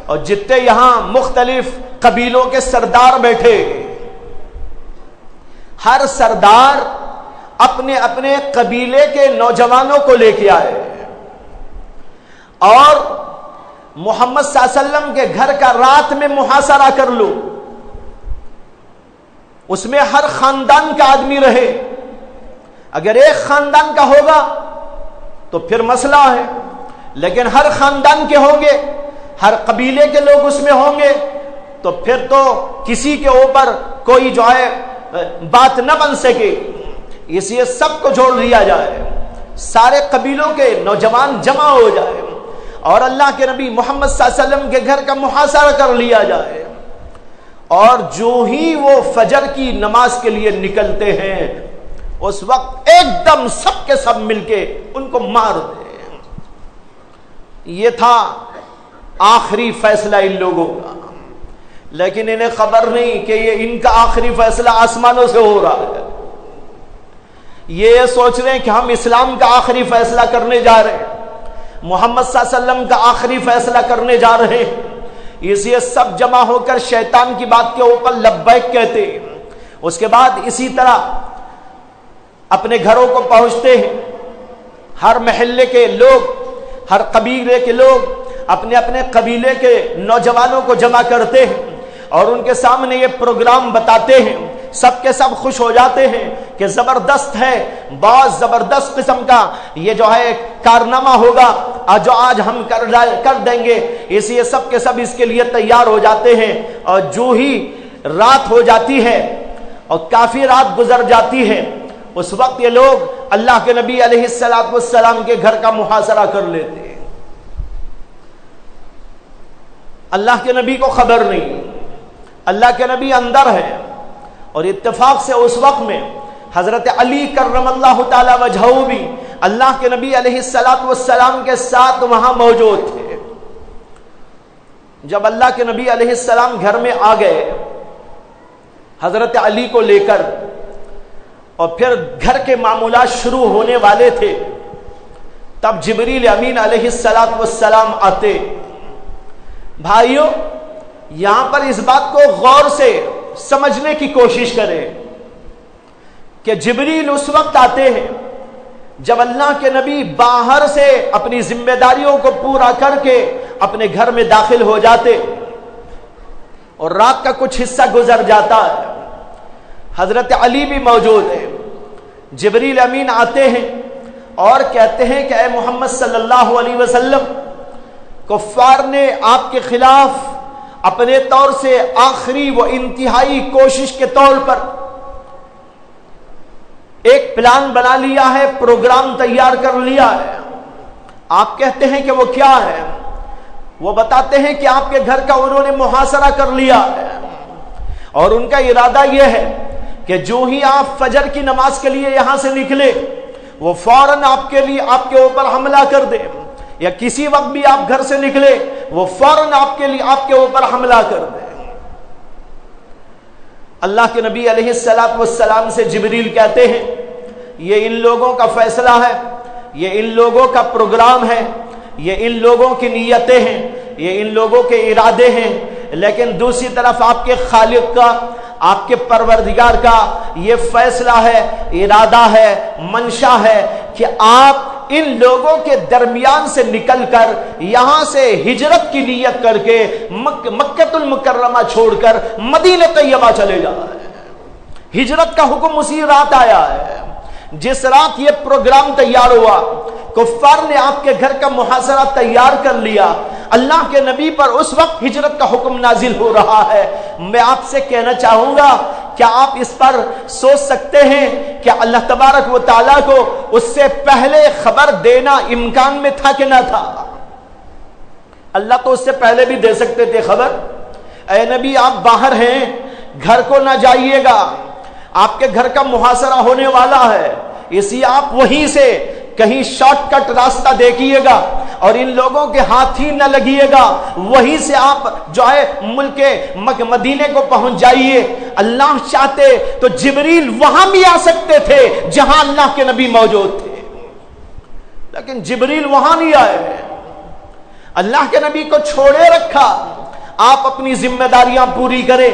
اور جتنے یہاں مختلف قبیلوں کے سردار بیٹھے، ہر سردار اپنے اپنے قبیلے کے نوجوانوں کو لے کے آئے اور محمد صلی اللہ علیہ وسلم کے گھر کا رات میں محاصرہ کر لو، اس میں ہر خاندان کا آدمی رہے، اگر ایک خاندان کا ہوگا تو پھر مسئلہ ہے، لیکن ہر خاندان کے ہوں گے، ہر قبیلے کے لوگ اس میں ہوں گے، تو پھر تو کسی کے اوپر کوئی جو ہے بات نہ بن سکے، اس لیے سب کو جوڑ لیا جائے، سارے قبیلوں کے نوجوان جمع ہو جائے اور اللہ کے نبی محمد صلی اللہ علیہ وسلم کے گھر کا محاصرہ کر لیا جائے، اور جو ہی وہ فجر کی نماز کے لیے نکلتے ہیں اس وقت ایک دم سب کے سب مل کے ان کو مار دیں۔ یہ تھا آخری فیصلہ ان لوگوں کا، لیکن انہیں خبر نہیں کہ یہ ان کا آخری فیصلہ آسمانوں سے ہو رہا ہے۔ یہ سوچ رہے ہیں کہ ہم اسلام کا آخری فیصلہ کرنے جا رہے ہیں، محمد صلی اللہ علیہ وسلم کا آخری فیصلہ کرنے جا رہے ہیں، اس لیے سب جمع ہو کر شیطان کی بات کے اوپر لبیک کہتے ہیں۔ اس کے بعد اسی طرح اپنے گھروں کو پہنچتے ہیں، ہر محلے کے لوگ، ہر قبیلے کے لوگ اپنے اپنے قبیلے کے نوجوانوں کو جمع کرتے ہیں اور ان کے سامنے یہ پروگرام بتاتے ہیں، سب کے سب خوش ہو جاتے ہیں کہ زبردست ہے، بہت زبردست قسم کا یہ جو ہے کارنامہ ہوگا جو آج ہم کر دیں گے، اس لیے سب کے سب اس کے لیے تیار ہو جاتے ہیں، اور جو ہی رات ہو جاتی ہے اور کافی رات گزر جاتی ہے، اس وقت یہ لوگ اللہ کے نبی علیہ السلام کے گھر کا محاصرہ کر لیتے ہیں۔ اللہ کے نبی کو خبر نہیں، اللہ کے نبی اندر ہے، اور اتفاق سے اس وقت میں حضرت علی کرم اللہ تعالی وجہہ بھی اللہ کے نبی علیہ السلام کے ساتھ وہاں موجود تھے۔ جب اللہ کے نبی علیہ السلام گھر میں آ گئے حضرت علی کو لے کر، اور پھر گھر کے معاملات شروع ہونے والے تھے، تب جبریل امین علیہ السلام آتے۔ بھائیو یہاں پر اس بات کو غور سے سمجھنے کی کوشش کریں کہ جبریل اس وقت آتے ہیں جب اللہ کے نبی باہر سے اپنی ذمہ داریوں کو پورا کر کے اپنے گھر میں داخل ہو جاتے اور رات کا کچھ حصہ گزر جاتا ہے. حضرت علی بھی موجود ہے. جبریل امین آتے ہیں اور کہتے ہیں کہ اے محمد صلی اللہ علیہ وسلم، کفار نے آپ کے خلاف اپنے طور سے آخری و انتہائی کوشش کے طور پر ایک پلان بنا لیا ہے، پروگرام تیار کر لیا ہے. آپ کہتے ہیں کہ وہ کیا ہے؟ وہ بتاتے ہیں کہ آپ کے گھر کا انہوں نے محاصرہ کر لیا ہے اور ان کا ارادہ یہ ہے کہ جو ہی آپ فجر کی نماز کے لیے یہاں سے نکلے وہ فوراً آپ کے اوپر حملہ کر دے، یا کسی وقت بھی آپ گھر سے نکلے وہ فوراً آپ کے اوپر حملہ کر دے. اللہ کے نبی علیہ الصلوۃ والسلام سے جبریل کہتے ہیں یہ ان لوگوں کا فیصلہ ہے، یہ ان لوگوں کا پروگرام ہے، یہ ان لوگوں کی نیتیں ہیں، یہ ان لوگوں کے ارادے ہیں، لیکن دوسری طرف آپ کے خالق کا، آپ کے پروردگار کا یہ فیصلہ ہے، ارادہ ہے، منشا ہے کہ آپ ان لوگوں کے درمیان سے نکل کر یہاں سے ہجرت کی نیت کر کے مکہ المکرمہ چھوڑ کر مدینہ طیبہ چلے جائیں. ہجرت کا حکم اسی رات آیا ہے جس رات یہ پروگرام تیار ہوا. کفار نے آپ کے گھر کا محاصرہ تیار کر لیا. اللہ کے نبی پر اس وقت ہجرت کا حکم نازل ہو رہا ہے. میں آپ سے کہنا چاہوں گا، کیا آپ اس پر سوچ سکتے ہیں کہ اللہ تبارک و تعالیٰ کو اس سے پہلے خبر دینا امکان میں تھا کہ نہ تھا؟ اللہ تو اس سے پہلے بھی دے سکتے تھے خبر. اے نبی آپ باہر ہیں، گھر کو نہ جائیے گا، آپ کے گھر کا محاصرہ ہونے والا ہے، اسی آپ وہیں سے کہیں شارٹ کٹ راستہ دیکھیے گا اور ان لوگوں کے ہاتھ ہی نہ لگیے گا، وہیں سے آپ جو ہے ملک مدینے کو پہنچ جائیے. اللہ چاہتے تو جبریل وہاں بھی آ سکتے تھے جہاں اللہ کے نبی موجود تھے، لیکن جبریل وہاں نہیں آئے. اللہ کے نبی کو چھوڑے رکھا. آپ اپنی ذمہ داریاں پوری کریں،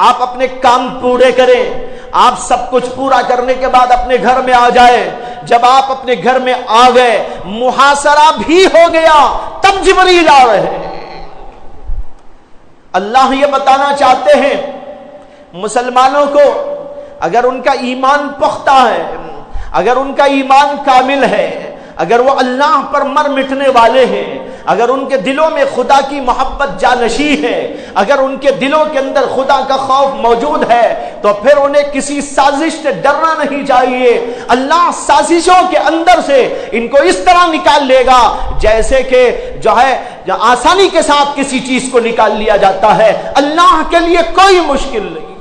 آپ اپنے کام پورے کریں، آپ سب کچھ پورا کرنے کے بعد اپنے گھر میں آ جائے. جب آپ اپنے گھر میں آ گئے، محاصرہ بھی ہو گیا، تب جبریل آ رہے ہیں. اللہ یہ بتانا چاہتے ہیں مسلمانوں کو، اگر ان کا ایمان پختہ ہے، اگر ان کا ایمان کامل ہے، اگر وہ اللہ پر مر مٹنے والے ہیں، اگر ان کے دلوں میں خدا کی محبت جانشی ہے، اگر ان کے دلوں کے اندر خدا کا خوف موجود ہے، تو پھر انہیں کسی سازش سے ڈرنا نہیں چاہیے. اللہ سازشوں کے اندر سے ان کو اس طرح نکال لے گا جیسے کہ جو ہے آسانی کے ساتھ کسی چیز کو نکال لیا جاتا ہے. اللہ کے لیے کوئی مشکل نہیں.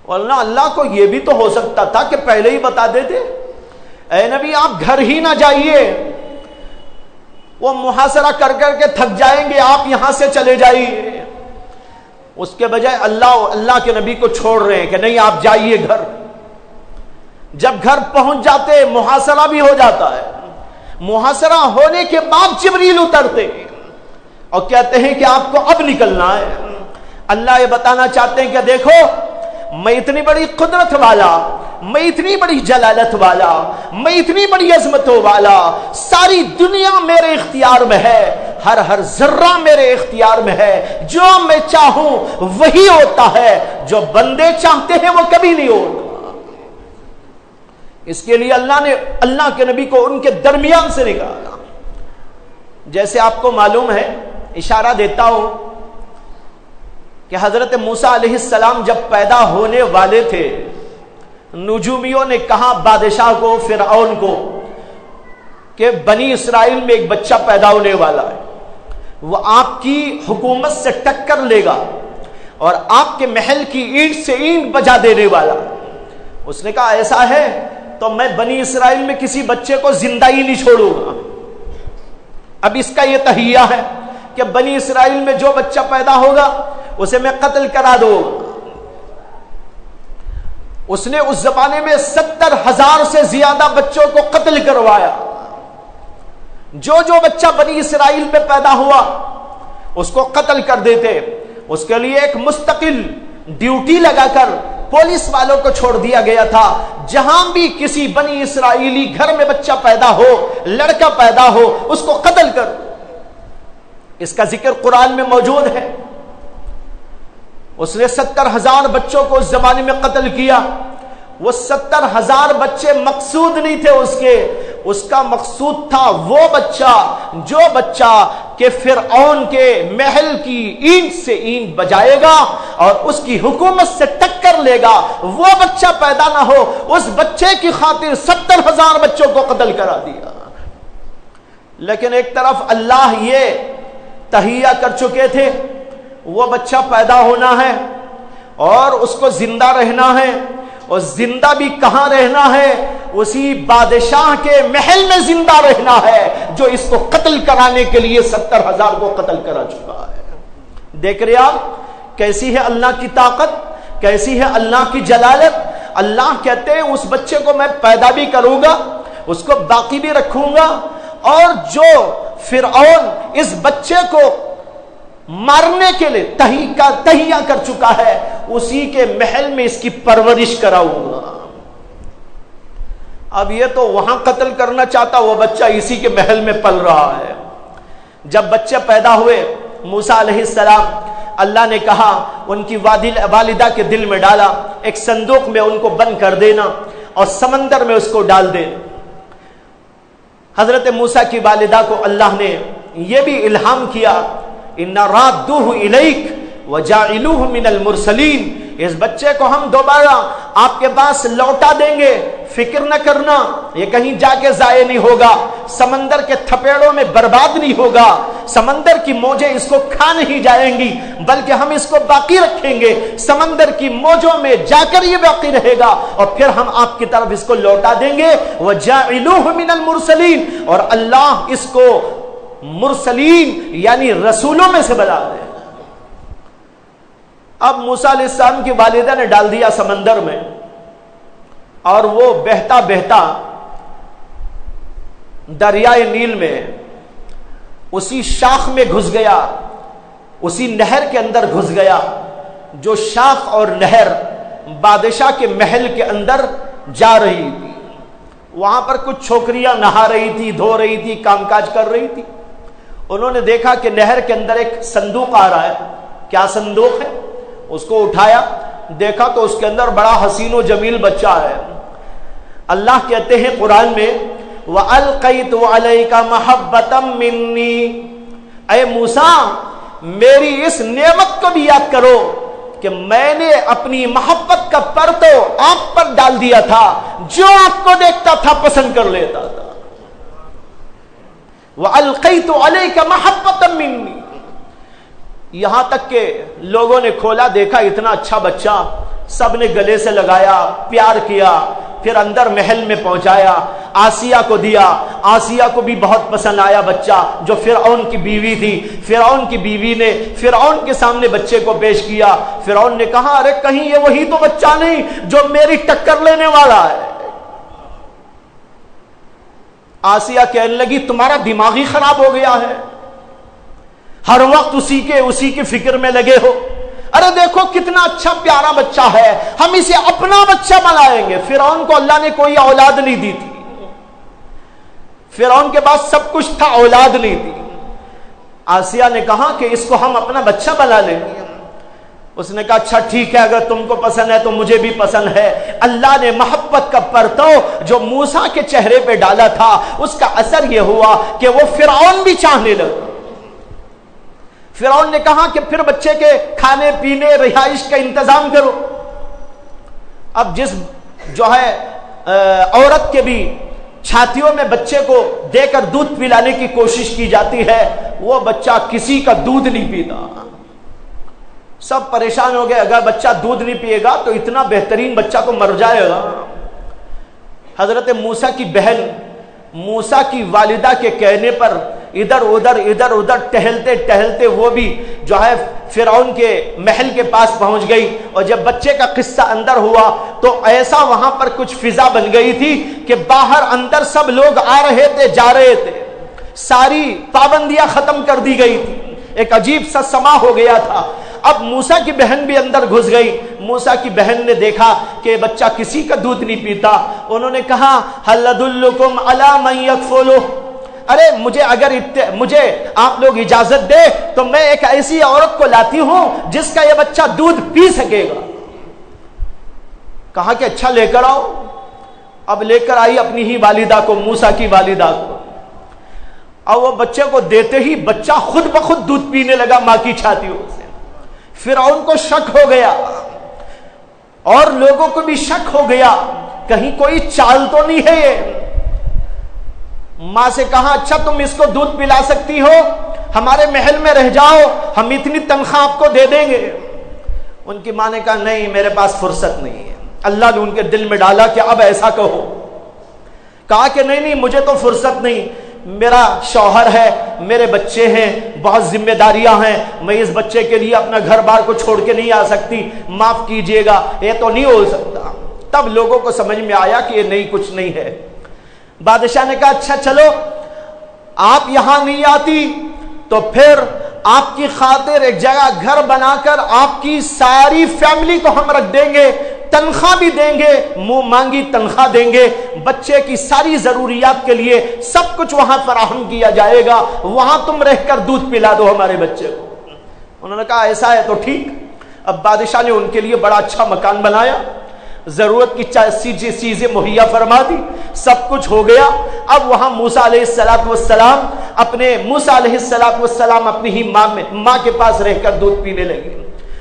ورنہ اللہ کو یہ بھی تو ہو سکتا تھا کہ پہلے ہی بتا دیتے، اے نبی آپ گھر ہی نہ جائیے، وہ محاصرہ کر کر کے تھک جائیں گے، آپ یہاں سے چلے جائیے. اس کے بجائے اللہ کے نبی کو چھوڑ رہے ہیں کہ نہیں آپ جائیے گھر. جب گھر پہنچ جاتے محاصرہ بھی ہو جاتا ہے. محاصرہ ہونے کے بعد جبریل اترتے اور کہتے ہیں کہ آپ کو اب نکلنا ہے. اللہ یہ بتانا چاہتے ہیں کہ دیکھو میں اتنی بڑی قدرت والا، میں اتنی بڑی جلالت والا، میں اتنی بڑی عظمتوں والا، ساری دنیا میرے اختیار میں ہے، ہر ذرہ میرے اختیار میں ہے، جو میں چاہوں وہی ہوتا ہے، جو بندے چاہتے ہیں وہ کبھی نہیں ہوتا. اس کے لیے اللہ نے اللہ کے نبی کو ان کے درمیان سے نکالا. جیسے آپ کو معلوم ہے، اشارہ دیتا ہوں کہ حضرت موسیٰ علیہ السلام جب پیدا ہونے والے تھے، نجومیوں نے کہا بادشاہ کو، فرعون کو، کہ بنی اسرائیل میں ایک بچہ پیدا ہونے والا ہے، وہ آپ کی حکومت سے ٹکر لے گا اور آپ کے محل کی اینٹ سے اینٹ بجا دینے والا. اس نے کہا ایسا ہے تو میں بنی اسرائیل میں کسی بچے کو زندہ ہی نہیں چھوڑوں گا. اب اس کا یہ تہیہ ہے کہ بنی اسرائیل میں جو بچہ پیدا ہوگا اسے میں قتل کرا دوں. اس نے اس زمانے میں 70,000 سے زیادہ بچوں کو قتل کروایا. جو بچہ بنی اسرائیل میں پیدا ہوا اس کو قتل کر دیتے. اس کے لیے ایک مستقل ڈیوٹی لگا کر پولیس والوں کو چھوڑ دیا گیا تھا، جہاں بھی کسی بنی اسرائیلی گھر میں بچہ پیدا ہو، لڑکا پیدا ہو، اس کو قتل کر۔ اس کا ذکر قرآن میں موجود ہے۔ اس نے 70,000 بچوں کو اس زمانے میں قتل کیا۔ وہ 70,000 بچے مقصود نہیں تھے اس کا مقصود تھا وہ بچہ جو بچہ کہ فرعون کے محل کی اینٹ سے اینٹ بجائے گا اور اس کی حکومت سے ٹکر لے گا، وہ بچہ پیدا نہ ہو۔ اس بچے کی خاطر 70,000 بچوں کو قتل کرا دیا۔ لیکن ایک طرف اللہ یہ تہیہ کر چکے تھے، وہ بچہ پیدا ہونا ہے اور اس کو زندہ رہنا ہے، اور زندہ بھی کہاں رہنا ہے؟ اسی بادشاہ کے محل میں زندہ رہنا ہے جو اس کو قتل کرانے کے لیے 70,000 کو قتل کرا چکا ہے۔ دیکھ رہے آپ کیسی ہے اللہ کی طاقت، کیسی ہے اللہ کی جلالت۔ اللہ کہتے ہیں اس بچے کو میں پیدا بھی کروں گا، اس کو باقی بھی رکھوں گا، اور جو فرعون اس بچے کو مارنے کے لیے تہیہ کر چکا ہے، اسی کے محل میں اس کی پرورش کراؤں گا۔ اب یہ تو وہاں قتل کرنا چاہتا، وہ بچہ اسی کے محل میں پل رہا ہے۔ جب بچے پیدا ہوئے، موسیٰ علیہ السلام، اللہ نے کہا ان کی والدہ کے دل میں ڈالا، ایک صندوق میں ان کو بند کر دینا اور سمندر میں اس کو ڈال دینا۔ حضرت موسیٰ کی والدہ کو اللہ نے یہ بھی الہام کیا، اِنَّا رَادُّهُ إِلَيْكَ وَجَاعِلُوهُ مِنَ الْمُرْسَلِينَ، اس بچے کو ہم دوبارہ آپ کے پاس لوٹا دیں گے، فکر نہ کرنا، یہ کہیں جا کے ضائع نہیں ہوگا، سمندر کے تھپیڑوں میں برباد نہیں ہوگا، سمندر کی موجیں اس کو کھا نہیں جائیں گی، بلکہ ہم اس کو باقی رکھیں گے، سمندر کی موجوں میں جا کر یہ باقی رہے گا، اور پھر ہم آپ کی طرف اس کو لوٹا دیں گے۔ وَجَاعِلُوهُ مِنَ الْمُرْسَلِينَ، اور اللہ اس کو مرسلین یعنی رسولوں میں سے بنا دے۔ اب موسیٰ علیہ السلام کی والدہ نے ڈال دیا سمندر میں، اور وہ بہتا بہتا دریائے نیل میں اسی شاخ میں گھس گیا، اسی نہر کے اندر گھس گیا جو شاخ اور نہر بادشاہ کے محل کے اندر جا رہی تھی۔ وہاں پر کچھ چھوکریاں نہا رہی تھی، دھو رہی تھی، کام کاج کر رہی تھی۔ انہوں نے دیکھا کہ نہر کے اندر ایک صندوق آ رہا ہے۔ کیا صندوق ہے؟ اس کو اٹھایا، دیکھا تو اس کے اندر بڑا حسین و جمیل بچہ ہے۔ اللہ کہتے ہیں قرآن میں وَأَلْقَيْتُ عَلَيْكَ مَحَبَّةً مِّنِّي، اے موسیٰ میری اس نعمت کو بھی یاد کرو کہ میں نے اپنی محبت کا پرتو آپ پر ڈال دیا تھا، جو آپ کو دیکھتا تھا پسند کر لیتا تھا۔ وَأَلْقَيْتُ عَلَيْكَ مَحَبَّةً مِّنِّي، یہاں تک کہ لوگوں نے کھولا، دیکھا اتنا اچھا بچہ، سب نے گلے سے لگایا، پیار کیا، پھر اندر محل میں پہنچایا، آسیہ کو دیا، آسیہ کو بھی بہت پسند آیا بچہ، جو فرعون کی بیوی تھی۔ فرعون کی بیوی نے فرعون کے سامنے بچے کو پیش کیا۔ فرعون نے کہا ارے کہیں یہ وہی تو بچہ نہیں جو میری ٹکر لینے والا ہے۔ آسیہ کہنے لگی تمہارا دماغ ہی خراب ہو گیا ہے، ہر وقت اسی کی فکر میں لگے ہو۔ ارے دیکھو کتنا اچھا پیارا بچہ ہے، ہم اسے اپنا بچہ بنائیں گے۔ فرعون کو اللہ نے کوئی اولاد نہیں دی تھی، فرعون کے پاس سب کچھ تھا، اولاد نہیں تھی۔ آسیہ نے کہا کہ اس کو ہم اپنا بچہ بنا لیں گے۔ اس نے کہا اچھا ٹھیک ہے، اگر تم کو پسند ہے تو مجھے بھی پسند ہے۔ اللہ نے محبت کا پرتو جو موسیٰ کے چہرے پہ ڈالا تھا، اس کا اثر یہ ہوا کہ وہ فرعون بھی چاہنے لگا۔ فرعون نے کہا کہ پھر بچے کے کھانے پینے رہائش کا انتظام کرو۔ اب جس جو ہے عورت کے بھی چھاتیوں میں بچے کو دے کر دودھ پلانے کی کوشش کی جاتی ہے، وہ بچہ کسی کا دودھ نہیں پیتا۔ سب پریشان ہو گئے، اگر بچہ دودھ نہیں پیے گا تو اتنا بہترین بچہ تو مر جائے گا۔ حضرت موسیٰ کی بہن موسیٰ کی والدہ کے کہنے پر ادھر ادھر ٹہلتے ٹہلتے وہ بھی جو ہے فرعون کے محل کے پاس پہنچ گئی، اور جب بچے کا قصہ اندر ہوا تو ایسا وہاں پر کچھ فضا بن گئی تھی کہ باہر اندر سب لوگ آ رہے تھے، جا رہے تھے، ساری پابندیاں ختم کر دی گئی تھی، ایک عجیب سا سما ہو گیا تھا۔ اب موسیٰ کی بہن بھی اندر گھس گئی. موسیٰ کی بہن نے دیکھا کہ بچہ کسی کا دودھ نہیں پیتا. انہوں نے کہا هل ادلکم علی من یکفلہ، ارے مجھے آپ لوگ اجازت دے تو میں ایک ایسی عورت کو لاتی ہوں جس کا یہ بچہ دودھ پی سکے گا. کہا کہ اچھا لے کر آؤ. اب لے کر آئی اپنی ہی والدہ کو، موسیٰ کی والدہ کو. اور وہ بچے کو دیتے ہی بچہ خود بخود دودھ پینے لگا ماں کی چھاتیوں سے. فرعون کو شک ہو گیا اور لوگوں کو بھی شک ہو گیا کہیں کوئی چال تو نہیں ہے یہ. ماں سے کہا اچھا تم اس کو دودھ پلا سکتی ہو، ہمارے محل میں رہ جاؤ، ہم اتنی تنخواہ آپ کو دے دیں گے. ان کی ماں نے کہا نہیں میرے پاس فرصت نہیں ہے. اللہ نے ان کے دل میں ڈالا کہ اب ایسا کہو. کہا کہ نہیں مجھے تو فرصت نہیں، میرا شوہر ہے، میرے بچے ہیں، بہت ذمہ داریاں ہیں، میں اس بچے کے لیے اپنا گھر بار کو چھوڑ کے نہیں آ سکتی، معاف کیجئے گا، یہ تو نہیں ہو سکتا. تب لوگوں کو سمجھ میں آیا کہ یہ نہیں کچھ نہیں ہے. بادشاہ نے کہا اچھا چلو آپ یہاں نہیں آتی تو پھر آپ کی خاطر ایک جگہ گھر بنا کر آپ کی ساری فیملی کو ہم رکھ دیں گے، تنخواہ بھی دیں گے، منہ مانگی تنخواہ دیں گے، بچے کی ساری ضروریات کے لیے سب کچھ وہاں فراہم کیا جائے گا، وہاں تم رہ کر دودھ پلا دو ہمارے بچے کو. انہوں نے کہا ایسا ہے تو ٹھیک. اب بادشاہ نے ان کے لیے بڑا اچھا مکان بنایا، ضرورت کی چیزیں مہیا فرما دی، سب کچھ ہو گیا. اب وہاں موسیٰ علیہ السلام اپنی ہی ماں کے پاس رہ کر دودھ پینے لگے.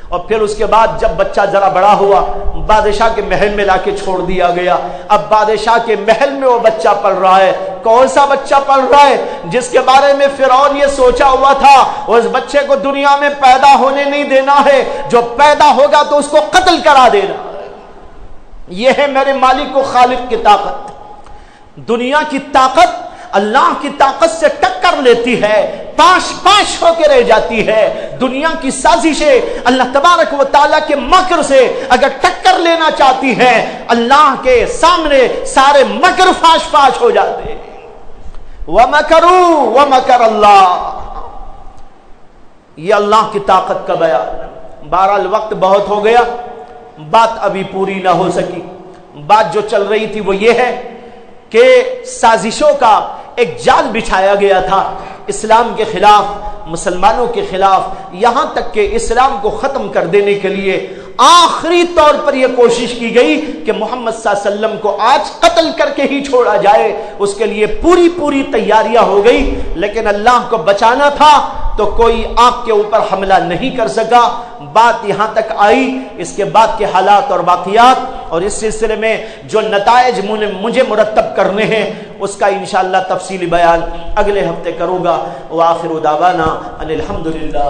اور پھر اس کے بعد جب بچہ ذرا بڑا ہوا بادشاہ کے محل میں لا کے چھوڑ دیا گیا. اب بادشاہ کے محل میں وہ بچہ پل رہا ہے. کون سا بچہ پل رہا ہے؟ جس کے بارے میں فرعون یہ سوچا ہوا تھا اس بچے کو دنیا میں پیدا ہونے نہیں دینا ہے، جو پیدا ہوگا تو اس کو قتل کرا دینا. یہ ہے میرے مالک و خالق کی طاقت. دنیا کی طاقت اللہ کی طاقت سے ٹکر لیتی ہے، پاش ہو کے رہ جاتی ہے. دنیا کی سازشیں اللہ تبارک و تعالیٰ کے مکر سے اگر ٹکر لینا چاہتی ہیں اللہ کے سامنے سارے مکر فاش ہو جاتے ہیں. وَمَكَرُوا وَمَكَرَ اللَّهُ، یہ اللہ کی طاقت کا بیان. بہرحال وقت بہت ہو گیا، بات ابھی پوری نہ ہو سکی. بات جو چل رہی تھی وہ یہ ہے کہ سازشوں کا ایک جال بچھایا گیا تھا اسلام کے خلاف، مسلمانوں کے خلاف، یہاں تک کہ اسلام کو ختم کر دینے کے لیے آخری طور پر یہ کوشش کی گئی کہ محمد صلی اللہ علیہ وسلم کو آج قتل کر کے ہی چھوڑا جائے. اس کے لیے پوری تیاریاں ہو گئی، لیکن اللہ کو بچانا تھا تو کوئی آپ کے اوپر حملہ نہیں کر سکا. بات یہاں تک آئی. اس کے بعد کے حالات اور واقعات اور اس سلسلے میں جو نتائج مجھے مرتب کرنے ہیں اس کا انشاءاللہ تفصیلی بیان اگلے ہفتے کروں گا. وآخر دعوانا ان الحمدللہ.